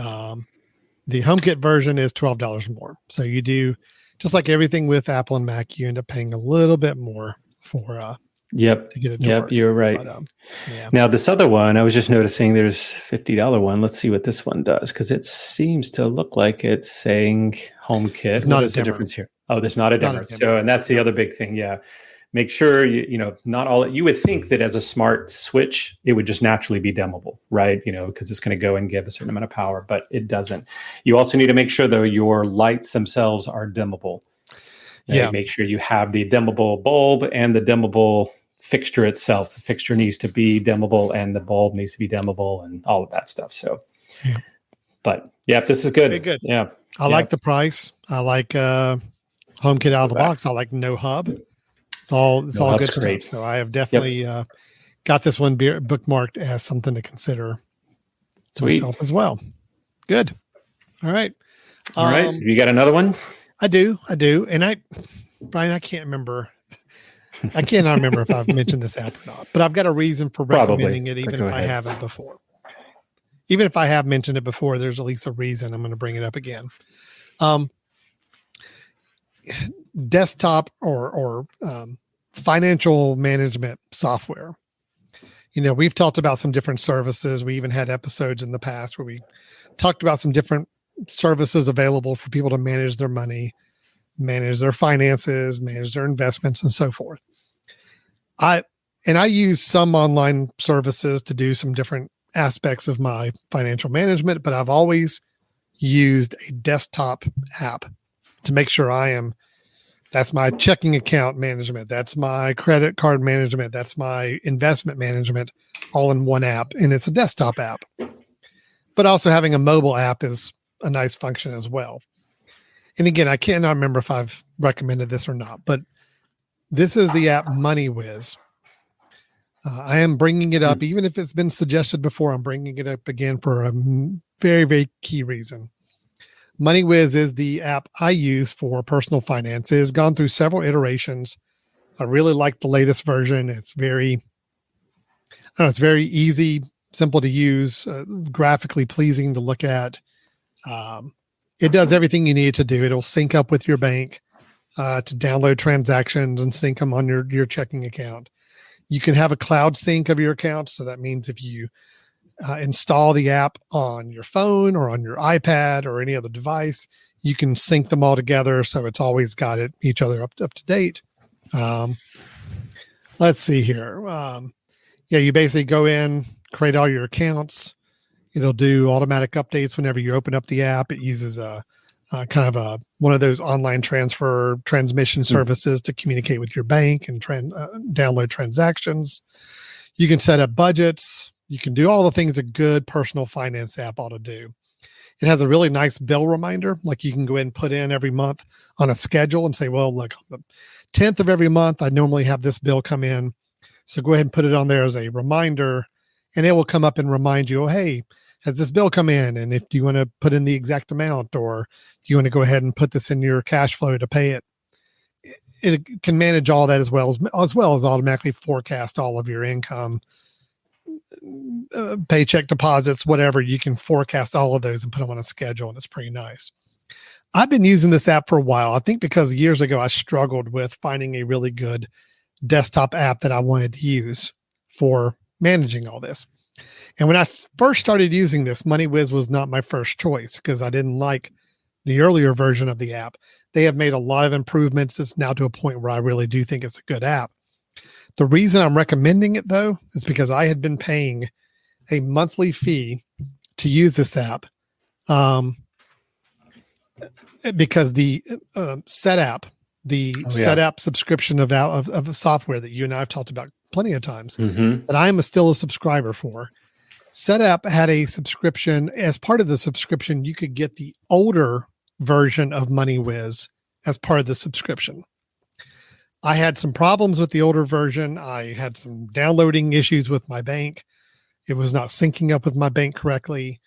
HomeKit version is $12 more. So you do, just like everything with Apple and Mac, you end up paying a little bit more for to get it to work. You're right. But, Now this other one, I was just noticing there's $50 one. Let's see what this one does, because it seems to look like it's saying HomeKit. It's not what is the difference here? Oh, there's not a dimmer. So, and that's the other big thing. Yeah. Make sure not all. You would think that as a smart switch, it would just naturally be dimmable, right? Because it's going to go and give a certain amount of power, but it doesn't. You also need to make sure, though, your lights themselves are dimmable. Make sure you have the dimmable bulb and the dimmable fixture itself. The fixture needs to be dimmable and the bulb needs to be dimmable and all of that stuff. So, but this is good. Very good. Yeah. I like the price. I like HomeKit out of the box. I like no hub. It's all good stuff. Great. So I have definitely got this one bookmarked as something to consider myself as well. Good. All right. All right. You got another one? I do. And Brian, I can't remember. I cannot remember if I've mentioned this app or not, but I've got a reason for recommending it, even if I haven't before. Even if I have mentioned it before, there's at least a reason I'm going to bring it up again. Desktop or financial management software. We've talked about some different services. We even had episodes in the past where we talked about some different services available for people to manage their money, manage their finances, manage their investments, and so forth. I use some online services to do some different aspects of my financial management, but I've always used a desktop app to make sure that's my checking account management. That's my credit card management. That's my investment management all in one app. And it's a desktop app, but also having a mobile app is a nice function as well. And again, I cannot remember if I've recommended this or not, but this is the app MoneyWiz. I am bringing it up, even if it's been suggested before, I'm bringing it up again for a very, very key reason. MoneyWiz is the app I use for personal finance. It has gone through several iterations. I really like the latest version. It's very easy, simple to use, graphically pleasing to look at. It does everything you need it to do. It'll sync up with your bank to download transactions and sync them on your checking account. You can have a cloud sync of your account. So that means if you install the app on your phone or on your iPad or any other device, you can sync them all together. So it's always got each other up to date. Let's see here. You basically go in, create all your accounts. It'll do automatic updates whenever you open up the app. It uses one of those online transmission services to communicate with your bank and download transactions. You can set up budgets. You can do all the things a good personal finance app ought to do. It has a really nice bill reminder. Like you can go ahead and put in every month on a schedule and say, well, look, on the 10th of every month, I normally have this bill come in. So go ahead and put it on there as a reminder, and it will come up and remind you, oh, hey, has this bill come in? And if you want to put in the exact amount, or you want to go ahead and put this in your cash flow to pay it, it can manage all that as well as automatically forecast all of your income, paycheck deposits, whatever. You can forecast all of those and put them on a schedule, and it's pretty nice. I've been using this app for a while. I think because years ago I struggled with finding a really good desktop app that I wanted to use for managing all this. And when I first started using this, MoneyWiz was not my first choice because I didn't like the earlier version of the app. They have made a lot of improvements. It's now to a point where I really do think it's a good app. The reason I'm recommending it, though, is because I had been paying a monthly fee to use this app because the SetApp, SetApp subscription of software that you and I have talked about plenty of times, that I am still a subscriber for. SetApp had a subscription. As part of the subscription, you could get the older version of MoneyWiz as part of the subscription. I had some problems with the older version. I had some downloading issues with my bank. It was not syncing up with my bank correctly.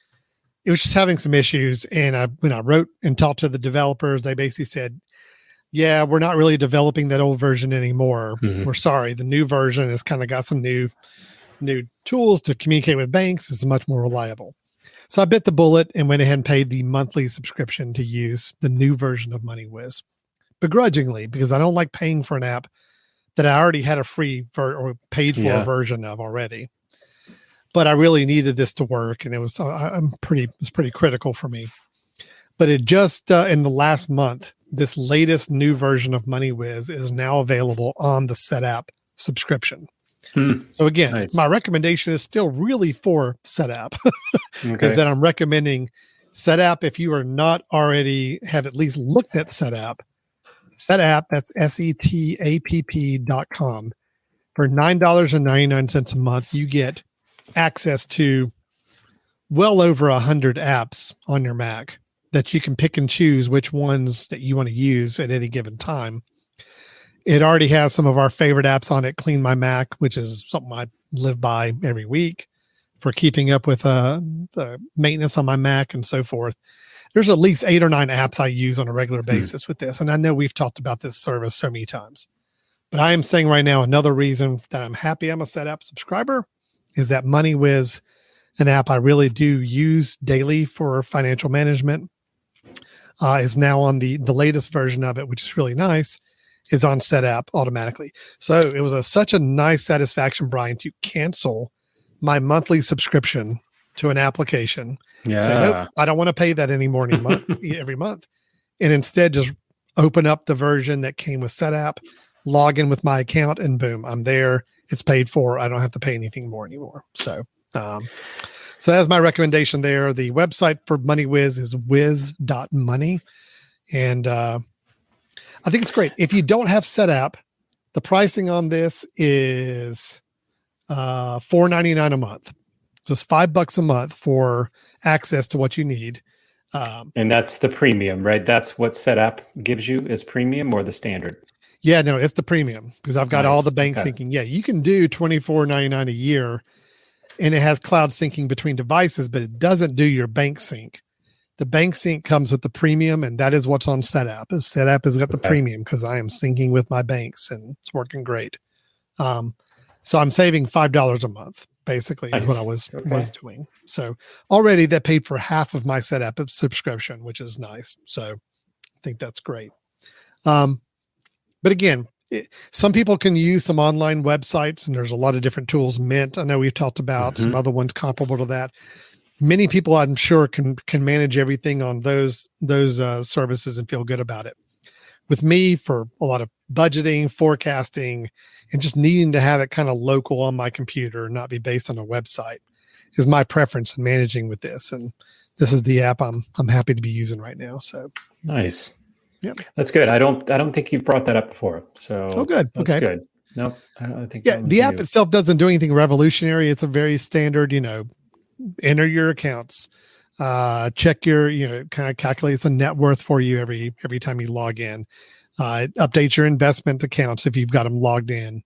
It was just having some issues. And when I wrote and talked to the developers, they basically said, yeah, we're not really developing that old version anymore. We're sorry. The new version has kind of got some new tools to communicate with banks. It's much more reliable. So I bit the bullet and went ahead and paid the monthly subscription to use the new version of MoneyWiz, begrudgingly, because I don't like paying for an app that I already had a free or paid for a version of already. But I really needed this to work, and it was pretty critical for me. But it just in the last month, this latest new version of MoneyWiz is now available on the SetApp subscription. So again, my recommendation is still really for SetApp. Is that I'm recommending SetApp if you are not already have at least looked at SetApp. SetApp, that's SETAPP.com. For $9.99 a month, you get access to well over 100 apps on your Mac that you can pick and choose which ones that you want to use at any given time. It already has some of our favorite apps on it. Clean My Mac, which is something I live by every week for keeping up with the maintenance on my Mac and so forth. There's at least 8 or 9 apps I use on a regular basis with this. And I know we've talked about this service so many times. But I am saying right now, another reason that I'm happy I'm a SetApp subscriber is that MoneyWiz, an app I really do use daily for financial management, is now on the latest version of it, which is really nice, is on SetApp automatically. So it was such a nice satisfaction, Brian, to cancel my monthly subscription to an application. Yeah. Say, nope, I don't want to pay that anymore every month. And instead just open up the version that came with SetApp, log in with my account, and boom, I'm there. It's paid for. I don't have to pay anything more anymore. So So that's my recommendation there. The website for MoneyWiz is wiz.money. And I think it's great. If you don't have SetApp, the pricing on this is $4.99 a month. Just $5 a month for access to what you need. And that's the premium, right? That's what SetApp gives you is premium or the standard? Yeah, no, it's the premium because I've got Nice. all the bank Okay. syncing. Yeah, you can do $24.99 a year, and it has cloud syncing between devices, but it doesn't do your bank sync. The bank sync comes with the premium, and that is what's on SetApp. SetApp has got the Okay. premium because I am syncing with my banks, and it's working great. So I'm saving $5 a month, basically, is what I was doing. So already that paid for half of my SetApp subscription, which is nice. So I think that's great. But again, some people can use some online websites, and there's a lot of different tools. Mint, I know we've talked about some other ones comparable to that. Many people, I'm sure, can manage everything on those services and feel good about it. With me, for a lot of budgeting, forecasting, and just needing to have it kind of local on my computer and not be based on a website, is my preference in managing with this. And this is the app I'm happy to be using right now. So nice. Yeah, that's good. I don't think you've brought that up before. So good. That's Okay, good. No, I think. Yeah, the app itself doesn't do anything revolutionary. It's a very standard, enter your accounts, check your, kind of calculates a net worth for you every time you log in. It updates your investment accounts if you've got them logged in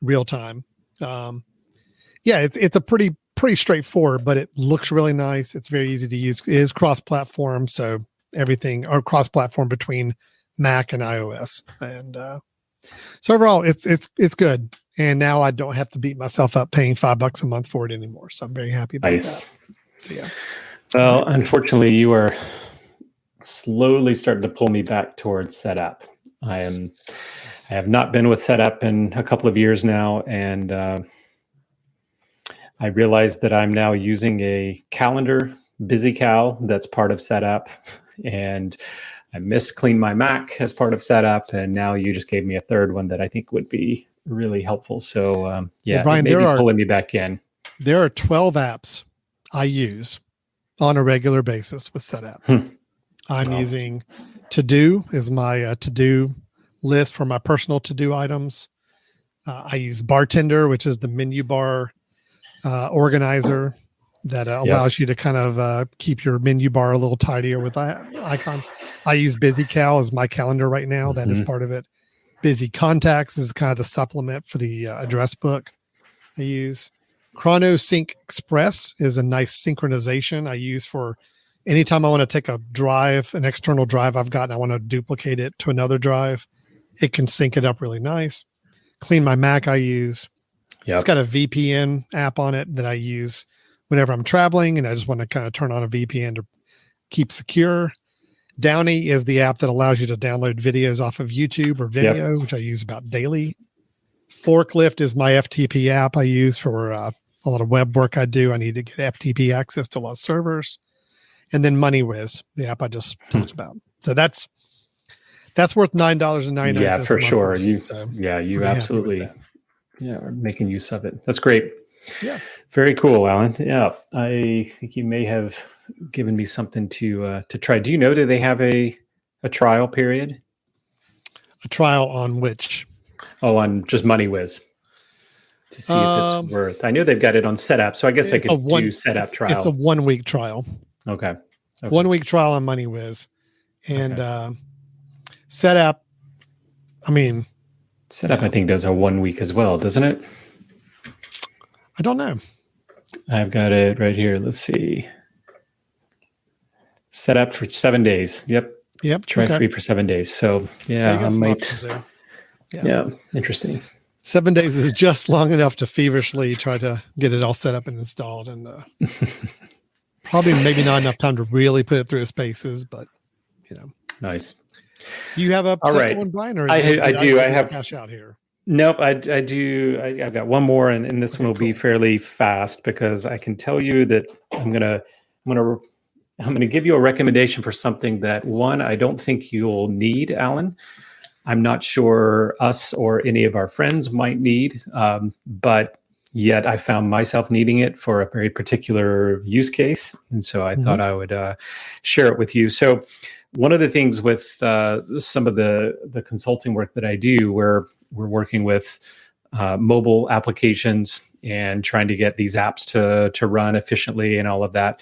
real time. It's a pretty straightforward, but it looks really nice. It's very easy to use. It is cross-platform, so everything or cross-platform between Mac and iOS, and so overall, it's good. And now I don't have to beat myself up paying $5 a month for it anymore. So I'm very happy about that. So yeah. Well, unfortunately, you are slowly starting to pull me back towards SetApp. I have not been with SetApp in a couple of years now, and I realized that I'm now using a calendar, BusyCal, that's part of SetApp, and I clean my Mac as part of SetApp, and now you just gave me a third one that I think would be really helpful. So well, Brian, maybe pulling me back in. There are 12 apps I use on a regular basis with SetApp. I'm using To-Do is my to-do list for my personal to-do items. I use Bartender, which is the menu bar organizer that allows you to kind of keep your menu bar a little tidier with icons. I use BusyCal as my calendar right now. That is part of it. Busy Contacts is kind of the supplement for the address book I use. Chrono Sync Express is a nice synchronization I use for anytime I want to take a drive, an external drive I've got, and I want to duplicate it to another drive. It can sync it up really nice. Clean My Mac I use. It's got a VPN app on it that I use whenever I'm traveling, and I just want to kind of turn on a VPN to keep secure. Downy is the app that allows you to download videos off of YouTube or Vimeo, which I use about daily. Forklift is my FTP app I use for a lot of web work I do. I need to get FTP access to a lot of servers. And then MoneyWiz, the app I just talked about. So that's worth $9.99. Yeah, for sure. You absolutely are making use of it. That's great. Yeah. Very cool, Alan. Yeah. I think you may have given me something to try. Do you know, do they have a trial period? A trial on which? Oh, on just MoneyWiz. To see if it's worth. I know they've got it on SetApp, so I guess I could do SetApp trial. It's a 1 week trial. Okay. 1 week trial on MoneyWiz. And SetApp, SetApp, I think, does a 1 week as well, doesn't it? I don't know. I've got it right here. Let's see. SetApp for 7 days. Yep. Try free for 7 days. So I might. Yeah. Interesting. 7 days is just long enough to feverishly try to get it all set up and installed, and probably maybe not enough time to really put it through its paces, but Nice. Do you have a second one, Brian? Or I do. I have cash out here. Nope, I do. I've got one more, and this one will be fairly fast because I can tell you that I'm gonna give you a recommendation for something that, one, I don't think you'll need, Alan. I'm not sure us or any of our friends might need, but yet I found myself needing it for a very particular use case. And so I thought I would share it with you. So one of the things with some of the consulting work that I do, where we're working with mobile applications and trying to get these apps to run efficiently and all of that.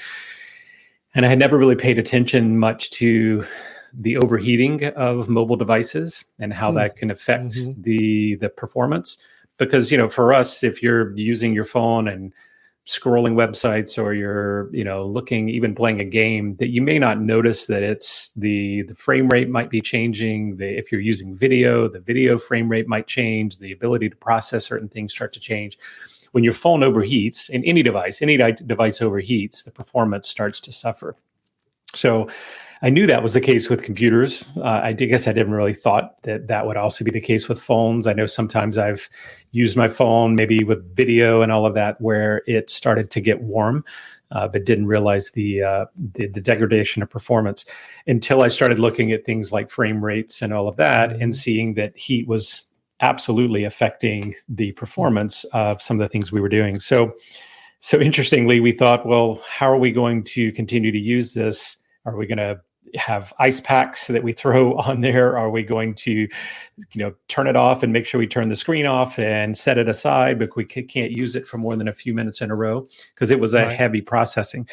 And I had never really paid attention much to the overheating of mobile devices and how that can affect the performance. Because, for us, if you're using your phone and scrolling websites, or you're, looking, even playing a game, that you may not notice that it's the frame rate might be changing. If you're using video, the video frame rate might change. The ability to process certain things start to change. When your phone overheats, and any device overheats, the performance starts to suffer. So I knew that was the case with computers. I guess I didn't really thought that would also be the case with phones. I know sometimes I've used my phone, maybe with video and all of that, where it started to get warm, but didn't realize the degradation of performance until I started looking at things like frame rates and all of that, and seeing that heat was absolutely affecting the performance of some of the things we were doing. So interestingly, we thought, well, how are we going to continue to use this? Are we going to have ice packs that we throw on there? Are we going to, turn it off and make sure we turn the screen off and set it aside, but we can't use it for more than a few minutes in a row because it was a heavy processing?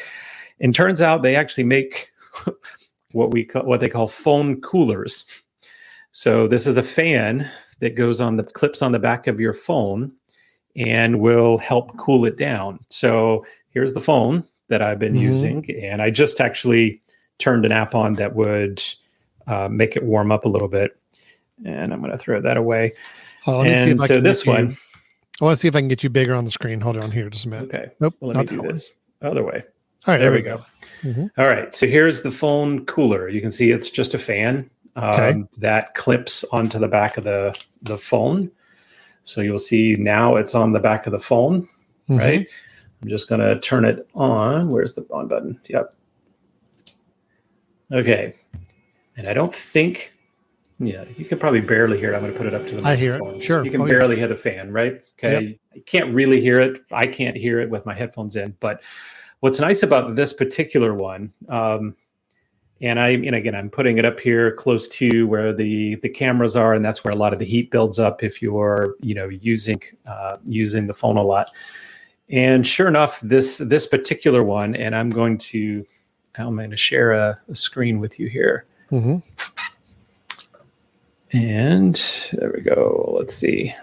And turns out they actually make what they call phone coolers. So this is a fan that clips on the back of your phone and will help cool it down. So here's the phone that I've been using, and I just actually turned an app on that would make it warm up a little bit. And I'm going to throw that away. Let me see if I can this one, I want to see if I can get you bigger on the screen. Hold on here just a minute. Okay. Nope. Well, let me do this other way. All right. There we go. All right. So here's the phone cooler. You can see it's just a fan that clips onto the back of the phone. So you'll see now it's on the back of the phone, right? I'm just going to turn it on. Where's the on button? Yep. Okay. And I don't think, you can probably barely hear it. I'm going to put it up to the microphone. I hear it. Sure. You can barely hear the fan, right? Okay. Yep. You can't really hear it. I can't hear it with my headphones in. But what's nice about this particular one, and again, I'm putting it up here close to where the cameras are, and that's where a lot of the heat builds up if you're, using the phone a lot. And sure enough, this particular one, and I'm going to share a screen with you here. And there we go. Let's see.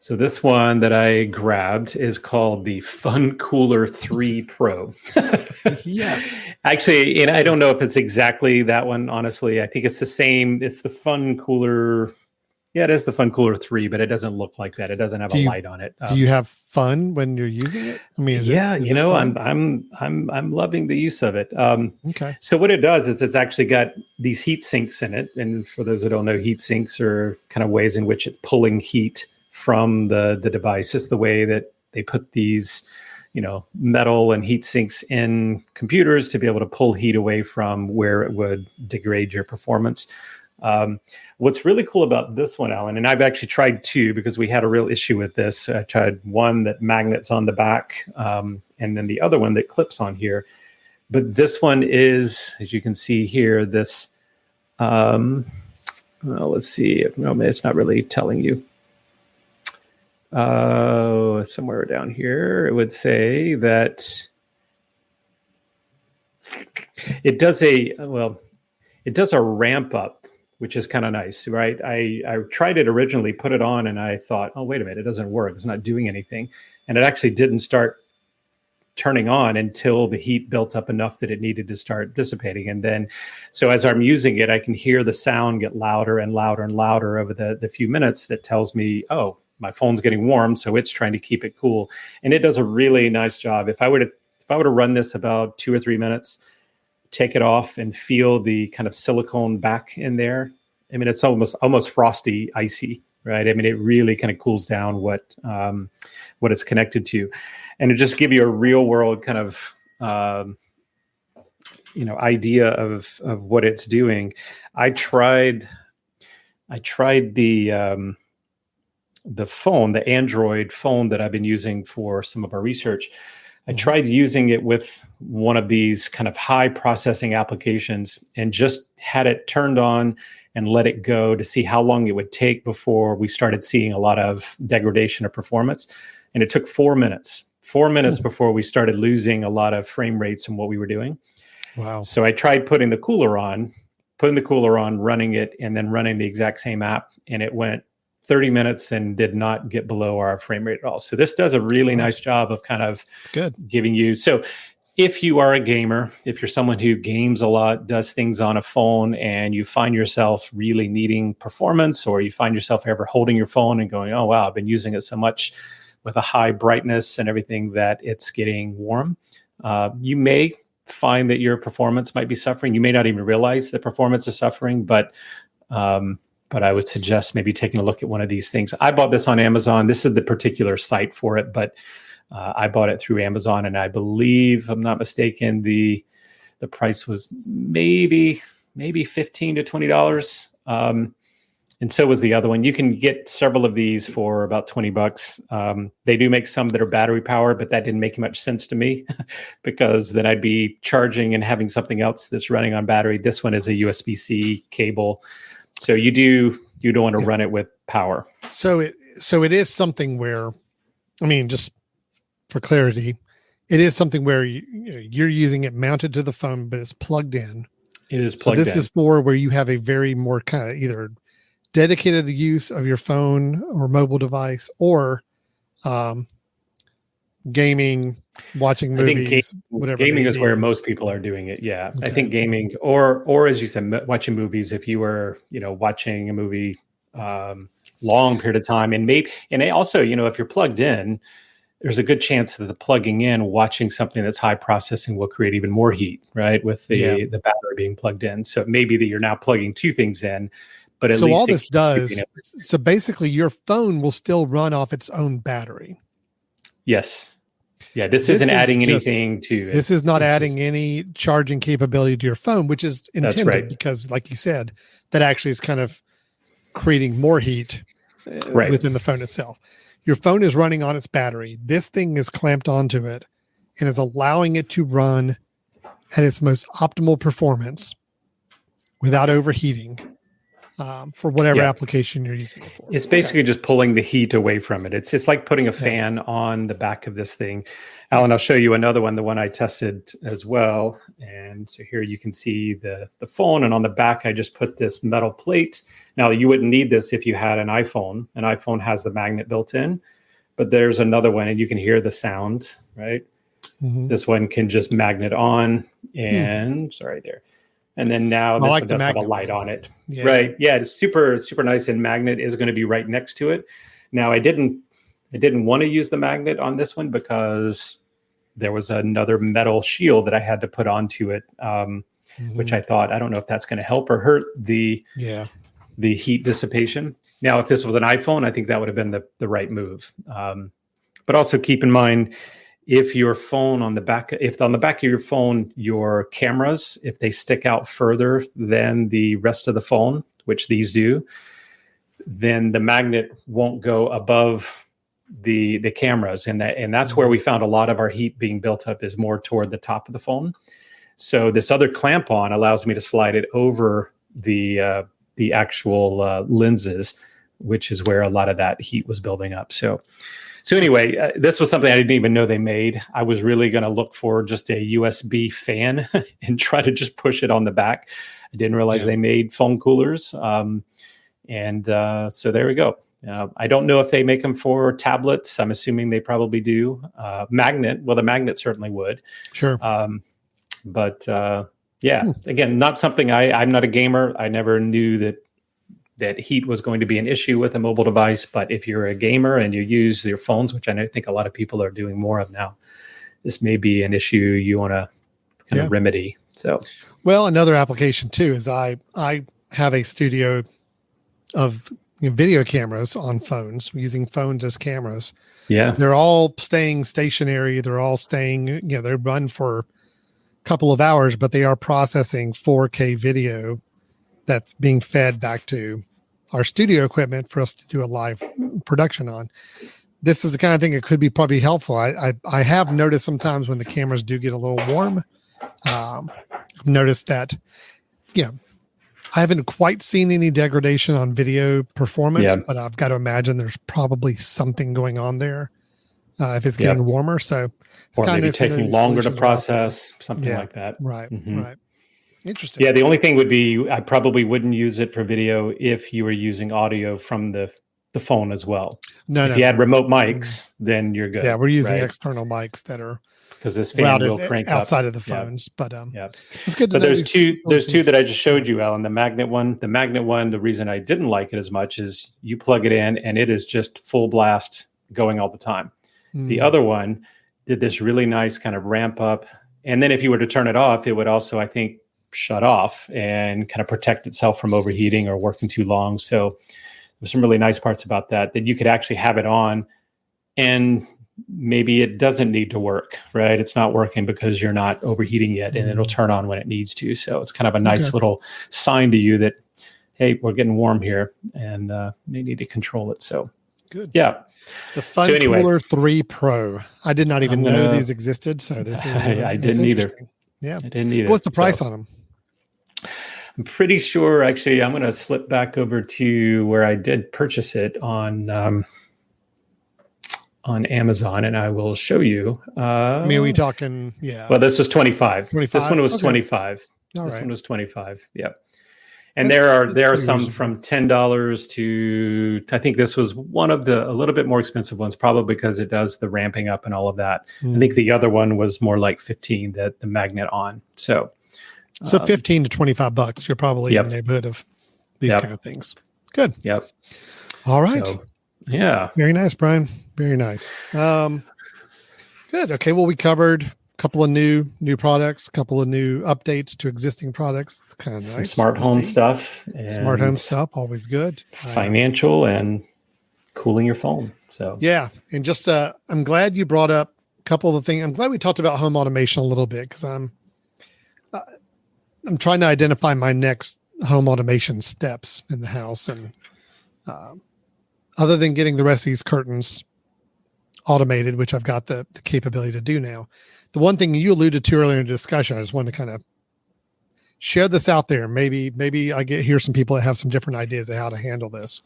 So this one that I grabbed is called the Fun Cooler 3 Pro. Yes. Actually, and I don't know if it's exactly that one, honestly. I think it's the same. It's the Fun Cooler. Yeah, it is the Fun Cooler 3, but it doesn't look like that. It doesn't have a light on it. Do you have fun when you're using it? I mean, I'm loving the use of it. Okay. So what it does is it's actually got these heat sinks in it. And for those that don't know, heat sinks are kind of ways in which it's pulling heat from the device. It's the way that they put these, metal and heat sinks in computers to be able to pull heat away from where it would degrade your performance. What's really cool about this one, Alan, and I've actually tried two because we had a real issue with this. I tried one that magnets on the back, and then the other one that clips on here. But this one is, as you can see here, this, let's see. No, it's not really telling you. Somewhere down here, it would say that it does a ramp up, which is kind of nice, right? I tried it originally, put it on, and I thought, oh, wait a minute, it doesn't work. It's not doing anything. And it actually didn't start turning on until the heat built up enough that it needed to start dissipating. And then, so as I'm using it, I can hear the sound get louder and louder and louder over the few minutes that tells me, oh, my phone's getting warm, so it's trying to keep it cool. And it does a really nice job. If I were to run this about 2 or 3 minutes, take it off and feel the kind of silicone back in there, I mean, it's almost frosty, icy, right? I mean, it really kind of cools down what it's connected to, and it just give you a real world kind of idea of what it's doing. I tried the the phone, the Android phone that I've been using for some of our research. I tried using it with one of these kind of high processing applications and just had it turned on and let it go to see how long it would take before we started seeing a lot of degradation of performance. And it took 4 minutes, 4 minutes before we started losing a lot of frame rates from what we were doing. Wow. So I tried putting the cooler on, running it, and then running the exact same app. And it went 30 minutes and did not get below our frame rate at all. So this does a really nice job of kind of giving you. So if you are a gamer, if you're someone who games a lot, does things on a phone, and you find yourself really needing performance, or you find yourself ever holding your phone and going, oh, wow, I've been using it so much with a high brightness and everything that it's getting warm, you may find that your performance might be suffering. You may not even realize that performance is suffering, but I would suggest maybe taking a look at one of these things. I bought this on Amazon. This is the particular site for it, but I bought it through Amazon, and I believe, if I'm not mistaken, the price was maybe $15 to $20. And so was the other one. You can get several of these for about $20. They do make some that are battery powered, but that didn't make much sense to me because then I'd be charging and having something else that's running on battery. This one is a USB-C cable. So you don't want to run it with power. So it is something where, I mean, just for clarity, it is something where you're using it mounted to the phone, but it's plugged in. It is plugged in. So this is for where you have a very more kind of either dedicated use of your phone or mobile device, or gaming, watching movies, whatever. Gaming is where most people are doing it. Yeah. Okay. I think gaming or as you said, watching movies, if you were, watching a movie long period of time, and also, if you're plugged in, there's a good chance that the plugging in, watching something that's high processing will create even more heat, right? With the battery being plugged in. So it may be that you're now plugging two things in, but at least all this does, so basically your phone will still run off its own battery. Yes. Yeah. This isn't adding anything to it. This is not adding any charging capability to your phone, which is intended because, like you said, that actually is kind of creating more heat within the phone itself. Your phone is running on its battery. This thing is clamped onto it and is allowing it to run at its most optimal performance without overheating. For whatever application you're using it for. It's basically just pulling the heat away from it. It's like putting a fan on the back of this thing. Alan, I'll show you another one, the one I tested as well. And so here you can see the phone, and on the back, I just put this metal plate. Now, you wouldn't need this if you had an iPhone. An iPhone has the magnet built in, but there's another one, and you can hear the sound, right? Mm-hmm. This one can just magnet on, and sorry there. And then now this one does have a light on it. Yeah. Right. Yeah, it's super, super nice. And magnet is going to be right next to it. Now I didn't want to use the magnet on this one because there was another metal shield that I had to put onto it, which I thought, I don't know if that's going to help or hurt the heat dissipation. Now, if this was an iPhone, I think that would have been the right move. But also keep in mind, if your phone on the back of your phone, your cameras, if they stick out further than the rest of the phone, which these do, then the magnet won't go above the cameras. And that's where we found a lot of our heat being built up, is more toward the top of the phone. So this other clamp on allows me to slide it over the actual lenses, which is where a lot of that heat was building up. So anyway, this was something I didn't even know they made. I was really going to look for just a USB fan and try to just push it on the back. I didn't realize they made phone coolers. So there we go. I don't know if they make them for tablets. I'm assuming they probably do. The magnet certainly would. Sure. Again, not something I'm not a gamer. I never knew that heat was going to be an issue with a mobile device. But if you're a gamer and you use your phones, which I think a lot of people are doing more of now, this may be an issue you want to kind of remedy. So, well, another application too is I have a studio of video cameras on phones, using phones as cameras. Yeah, they're all staying stationary. They're all staying. They run for a couple of hours, but they are processing 4K video that's being fed back to our studio equipment for us to do a live production on. This is the kind of thing that could be probably helpful. I have noticed sometimes when the cameras do get a little warm, I've noticed that, yeah, I haven't quite seen any degradation on video performance, but I've got to imagine there's probably something going on there if it's getting warmer. So it's or kind maybe of taking longer to process, something like that. Right. Right. Interesting. Yeah. The only thing would be, I probably wouldn't use it for video if you were using audio from the phone as well. If you had remote mics, then you're good. Yeah. We're using external mics that are, because this fan will crank outside up. of the phones, but yeah, it's good. So there's two that I just showed you, Alan. The magnet one, the reason I didn't like it as much is you plug it in and it is just full blast going all the time. The other one did this really nice kind of ramp up, and then if you were to turn it off, it would also, I think, shut off and kind of protect itself from overheating or working too long. So there's some really nice parts about that you could actually have it on, and maybe it doesn't need to work, right? It's not working because you're not overheating yet, and it'll turn on when it needs to. So it's kind of a nice little sign to you that, hey, we're getting warm here, and may need to control it. So good. Yeah. The Fun Cooler 3 Pro. I did not even know these existed. So this is I didn't either. Yeah. I didn't either. What's the price on them? I'm pretty sure, actually, I'm going to slip back over to where I did purchase it on Amazon, and I will show you. I mean, are we talking, yeah. Well, this was 25. 25? This one was okay. 25. All this right. one was 25. Yep. And there are some reasonable. From $10 to, I think this was one of a little bit more expensive ones, probably because it does the ramping up and all of that. I think the other one was more like 15, the magnet on. So 15 to $25. You're probably in the neighborhood of these kind of things. Good. Yep. All right. So, yeah. Very nice, Brian. Very nice. Good. Okay. Well, we covered a couple of new products, a couple of new updates to existing products. It's kind of nice. Some smart home stuff. Smart home stuff. Always good. Financial and cooling your phone. So yeah. And just, I'm glad you brought up a couple of the things. I'm glad we talked about home automation a little bit, because I'm trying to identify my next home automation steps in the house. And other than getting the rest of these curtains automated, which I've got the capability to do now, the one thing you alluded to earlier in the discussion, I just wanted to kind of share this out there. Maybe I hear some people that have some different ideas of how to handle this.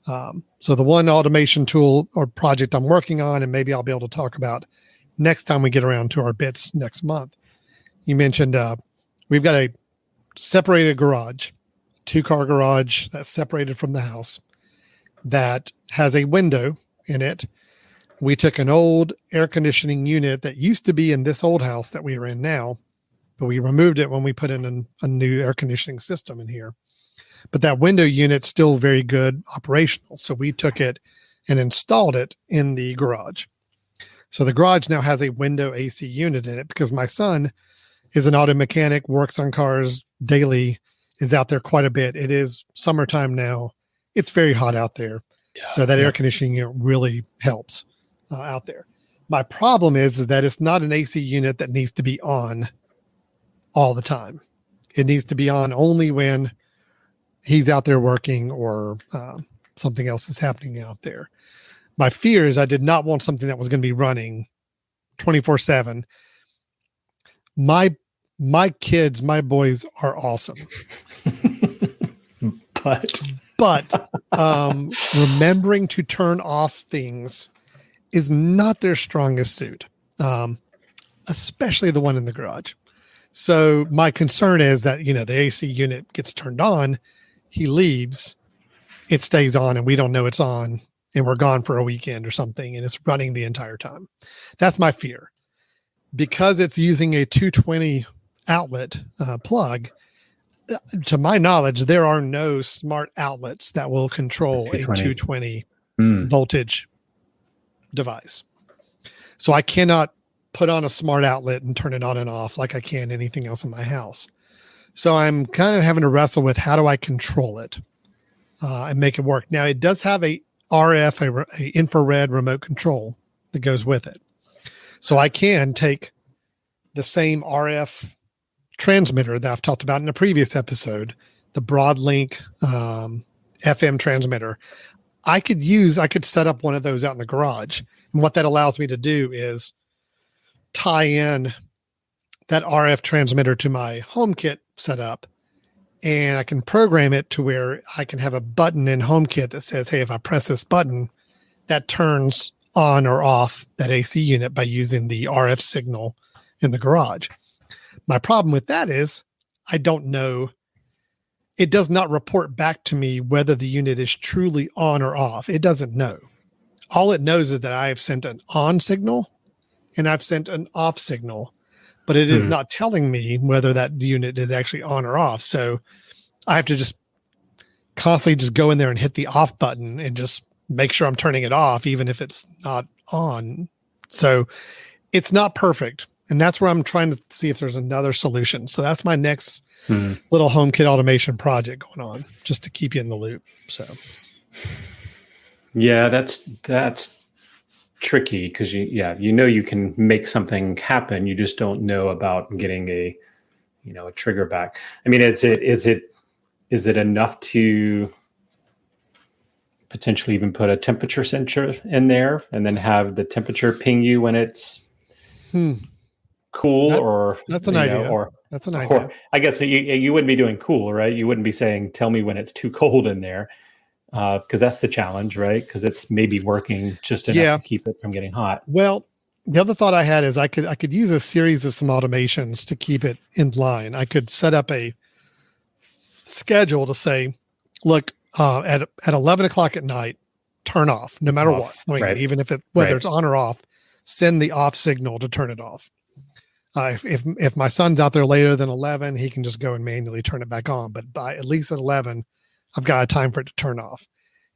So the one automation tool or project I'm working on, and maybe I'll be able to talk about next time we get around to our bits next month. You mentioned we've got a separated garage, 2-car garage that's separated from the house that has a window in it. We took an old air conditioning unit that used to be in this old house that we are in now, but we removed it when we put in a new air conditioning system in here. But that window unit's still very good operational. So we took it and installed it in the garage. So the garage now has a window AC unit in it, because my son is an auto mechanic, works on cars daily, is out there quite a bit. It is summertime now. It's very hot out there. Yeah, so that air conditioning unit really helps out there. My problem is that it's not an AC unit that needs to be on all the time. It needs to be on only when he's out there working or something else is happening out there. My fear is I did not want something that was going to be running 24/7. My kids, my boys are awesome. But remembering to turn off things is not their strongest suit, especially the one in the garage. So my concern is that, the AC unit gets turned on, he leaves, it stays on, and we don't know it's on, and we're gone for a weekend or something, and it's running the entire time. That's my fear. Because it's using a 220 outlet plug, to my knowledge, there are no smart outlets that will control a 220 voltage device. So I cannot put on a smart outlet and turn it on and off like I can anything else in my house. So I'm kind of having to wrestle with how do I control it and make it work. Now, it does have a RF, a infrared remote control that goes with it. So I can take the same RF transmitter that I've talked about in a previous episode, the Broadlink FM transmitter. I could set up one of those out in the garage. And what that allows me to do is tie in that RF transmitter to my HomeKit setup. And I can program it to where I can have a button in HomeKit that says, hey, if I press this button, that turns on or off that AC unit by using the RF signal in the garage. My problem with that is I don't know. It does not report back to me whether the unit is truly on or off. It doesn't know. All it knows is that I have sent an on signal and I've sent an off signal, but it is not telling me whether that unit is actually on or off. So I have to just constantly just go in there and hit the off button and just make sure I'm turning it off, even if it's not on. So it's not perfect. And that's where I'm trying to see if there's another solution. So that's my next little HomeKit automation project going on, just to keep you in the loop. So, yeah, that's tricky because you can make something happen. You just don't know about getting a trigger back. I mean, is it enough to potentially even put a temperature sensor in there and then have the temperature ping you when it's cool? That's an idea. That's an idea. Or I guess you wouldn't be doing cool, right? You wouldn't be saying, tell me when it's too cold in there. Because that's the challenge, right? Because it's maybe working just enough to keep it from getting hot. Well, the other thought I had is I could use a series of some automations to keep it in line. I could set up a schedule to say, look, at 11 o'clock at night, turn off no matter what. I mean, even if whether it's on or off, send the off signal to turn it off. If my son's out there later than 11, he can just go and manually turn it back on. But by at least at 11, I've got a time for it to turn off.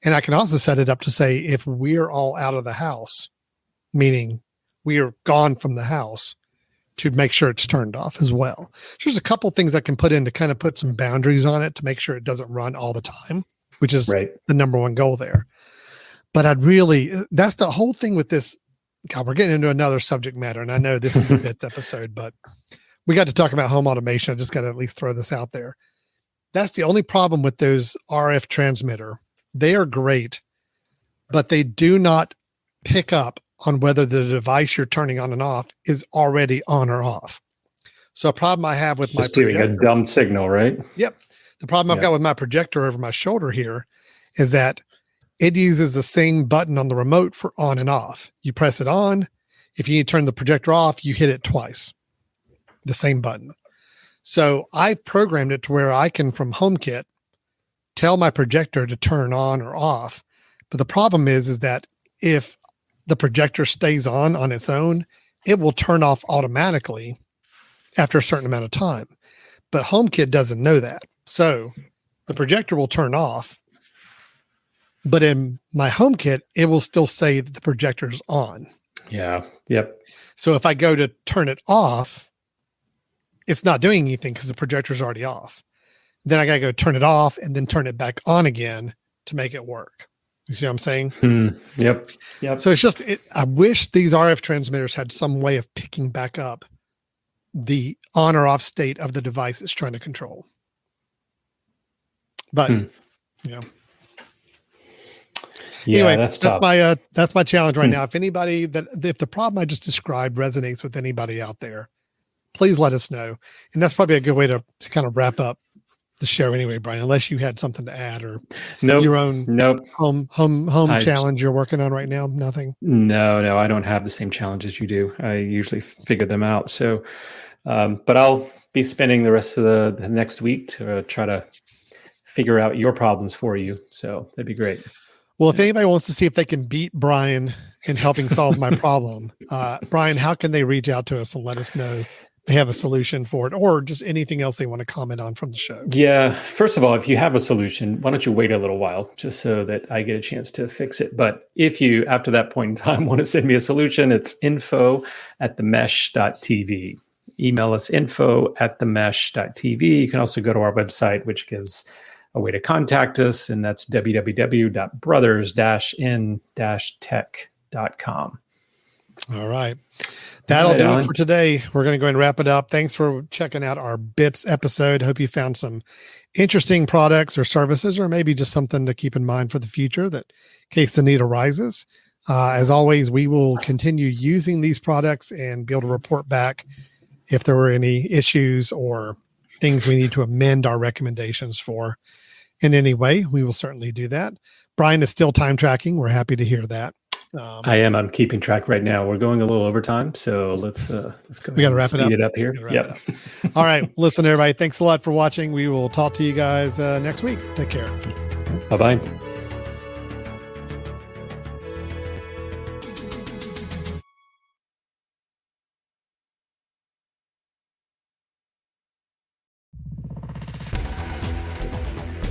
And I can also set it up to say, if we're all out of the house, meaning we are gone from the house, to make sure it's turned off as well. So there's a couple things I can put in to kind of put some boundaries on it to make sure it doesn't run all the time, which is the number one goal there. But that's the whole thing with this. God, we're getting into another subject matter. And I know this is a BiTS episode, but we got to talk about home automation. I just got to at least throw this out there. That's the only problem with those RF transmitter. They are great, but they do not pick up on whether the device you're turning on and off is already on or off. So a problem I have with my projector, doing a dumb signal, right? Yep. The problem I've got with my projector over my shoulder here is that it uses the same button on the remote for on and off. You press it on. If you need to turn the projector off, you hit it twice. The same button. So I programmed it to where I can, from HomeKit, tell my projector to turn on or off. But the problem is that if the projector stays on its own, it will turn off automatically after a certain amount of time. But HomeKit doesn't know that. So the projector will turn off, but in my HomeKit, it will still say that the projector's on. Yeah. Yep. So if I go to turn it off, it's not doing anything because the projector's already off. Then I got to go turn it off and then turn it back on again to make it work. You see what I'm saying? Yep. So it's just, I wish these RF transmitters had some way of picking back up the on or off state of the device it's trying to control. But, anyway, that's my challenge right now. If the problem I just described resonates with anybody out there, please let us know. And that's probably a good way to kind of wrap up the show anyway, Brian, unless you had something to add or your own home challenge you're working on right now. Nothing. No, I don't have the same challenges you do. I usually figure them out. So, but I'll be spending the rest of the next week to try to figure out your problems for you. So that'd be great. Well, if anybody wants to see if they can beat Brian in helping solve my problem, Brian, how can they reach out to us and let us know they have a solution for it, or just anything else they want to comment on from the show? Yeah. First of all, if you have a solution, why don't you wait a little while just so that I get a chance to fix it? But if you, after that point in time, want to send me a solution, it's info@themesh.tv. Email us info@themesh.tv. You can also go to our website, which gives a way to contact us, and that's www.brothers-in-tech.com. All right. That'll All right, do Alan. it for today. We're going to go and wrap it up. Thanks for checking out our BiTS episode. Hope you found some interesting products or services, or maybe just something to keep in mind for the future that in case the need arises. As always, we will continue using these products and be able to report back if there were any issues or things we need to amend our recommendations for in any way. We will certainly do that. Brian is still time tracking. We're happy to hear that. I am. I'm keeping track right now. We're going a little overtime, so let's go. We got to wrap speed it up here. Yep. All right. Listen, everybody. Thanks a lot for watching. We will talk to you guys next week. Take care. Bye-bye.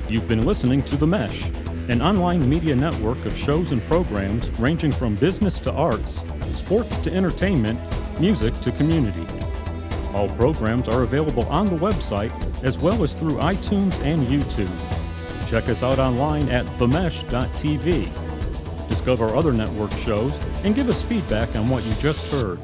You've been listening to The Mesh, an online media network of shows and programs ranging from business to arts, sports to entertainment, music to community. All programs are available on the website as well as through iTunes and YouTube. Check us out online at themesh.tv. Discover other network shows and give us feedback on what you just heard.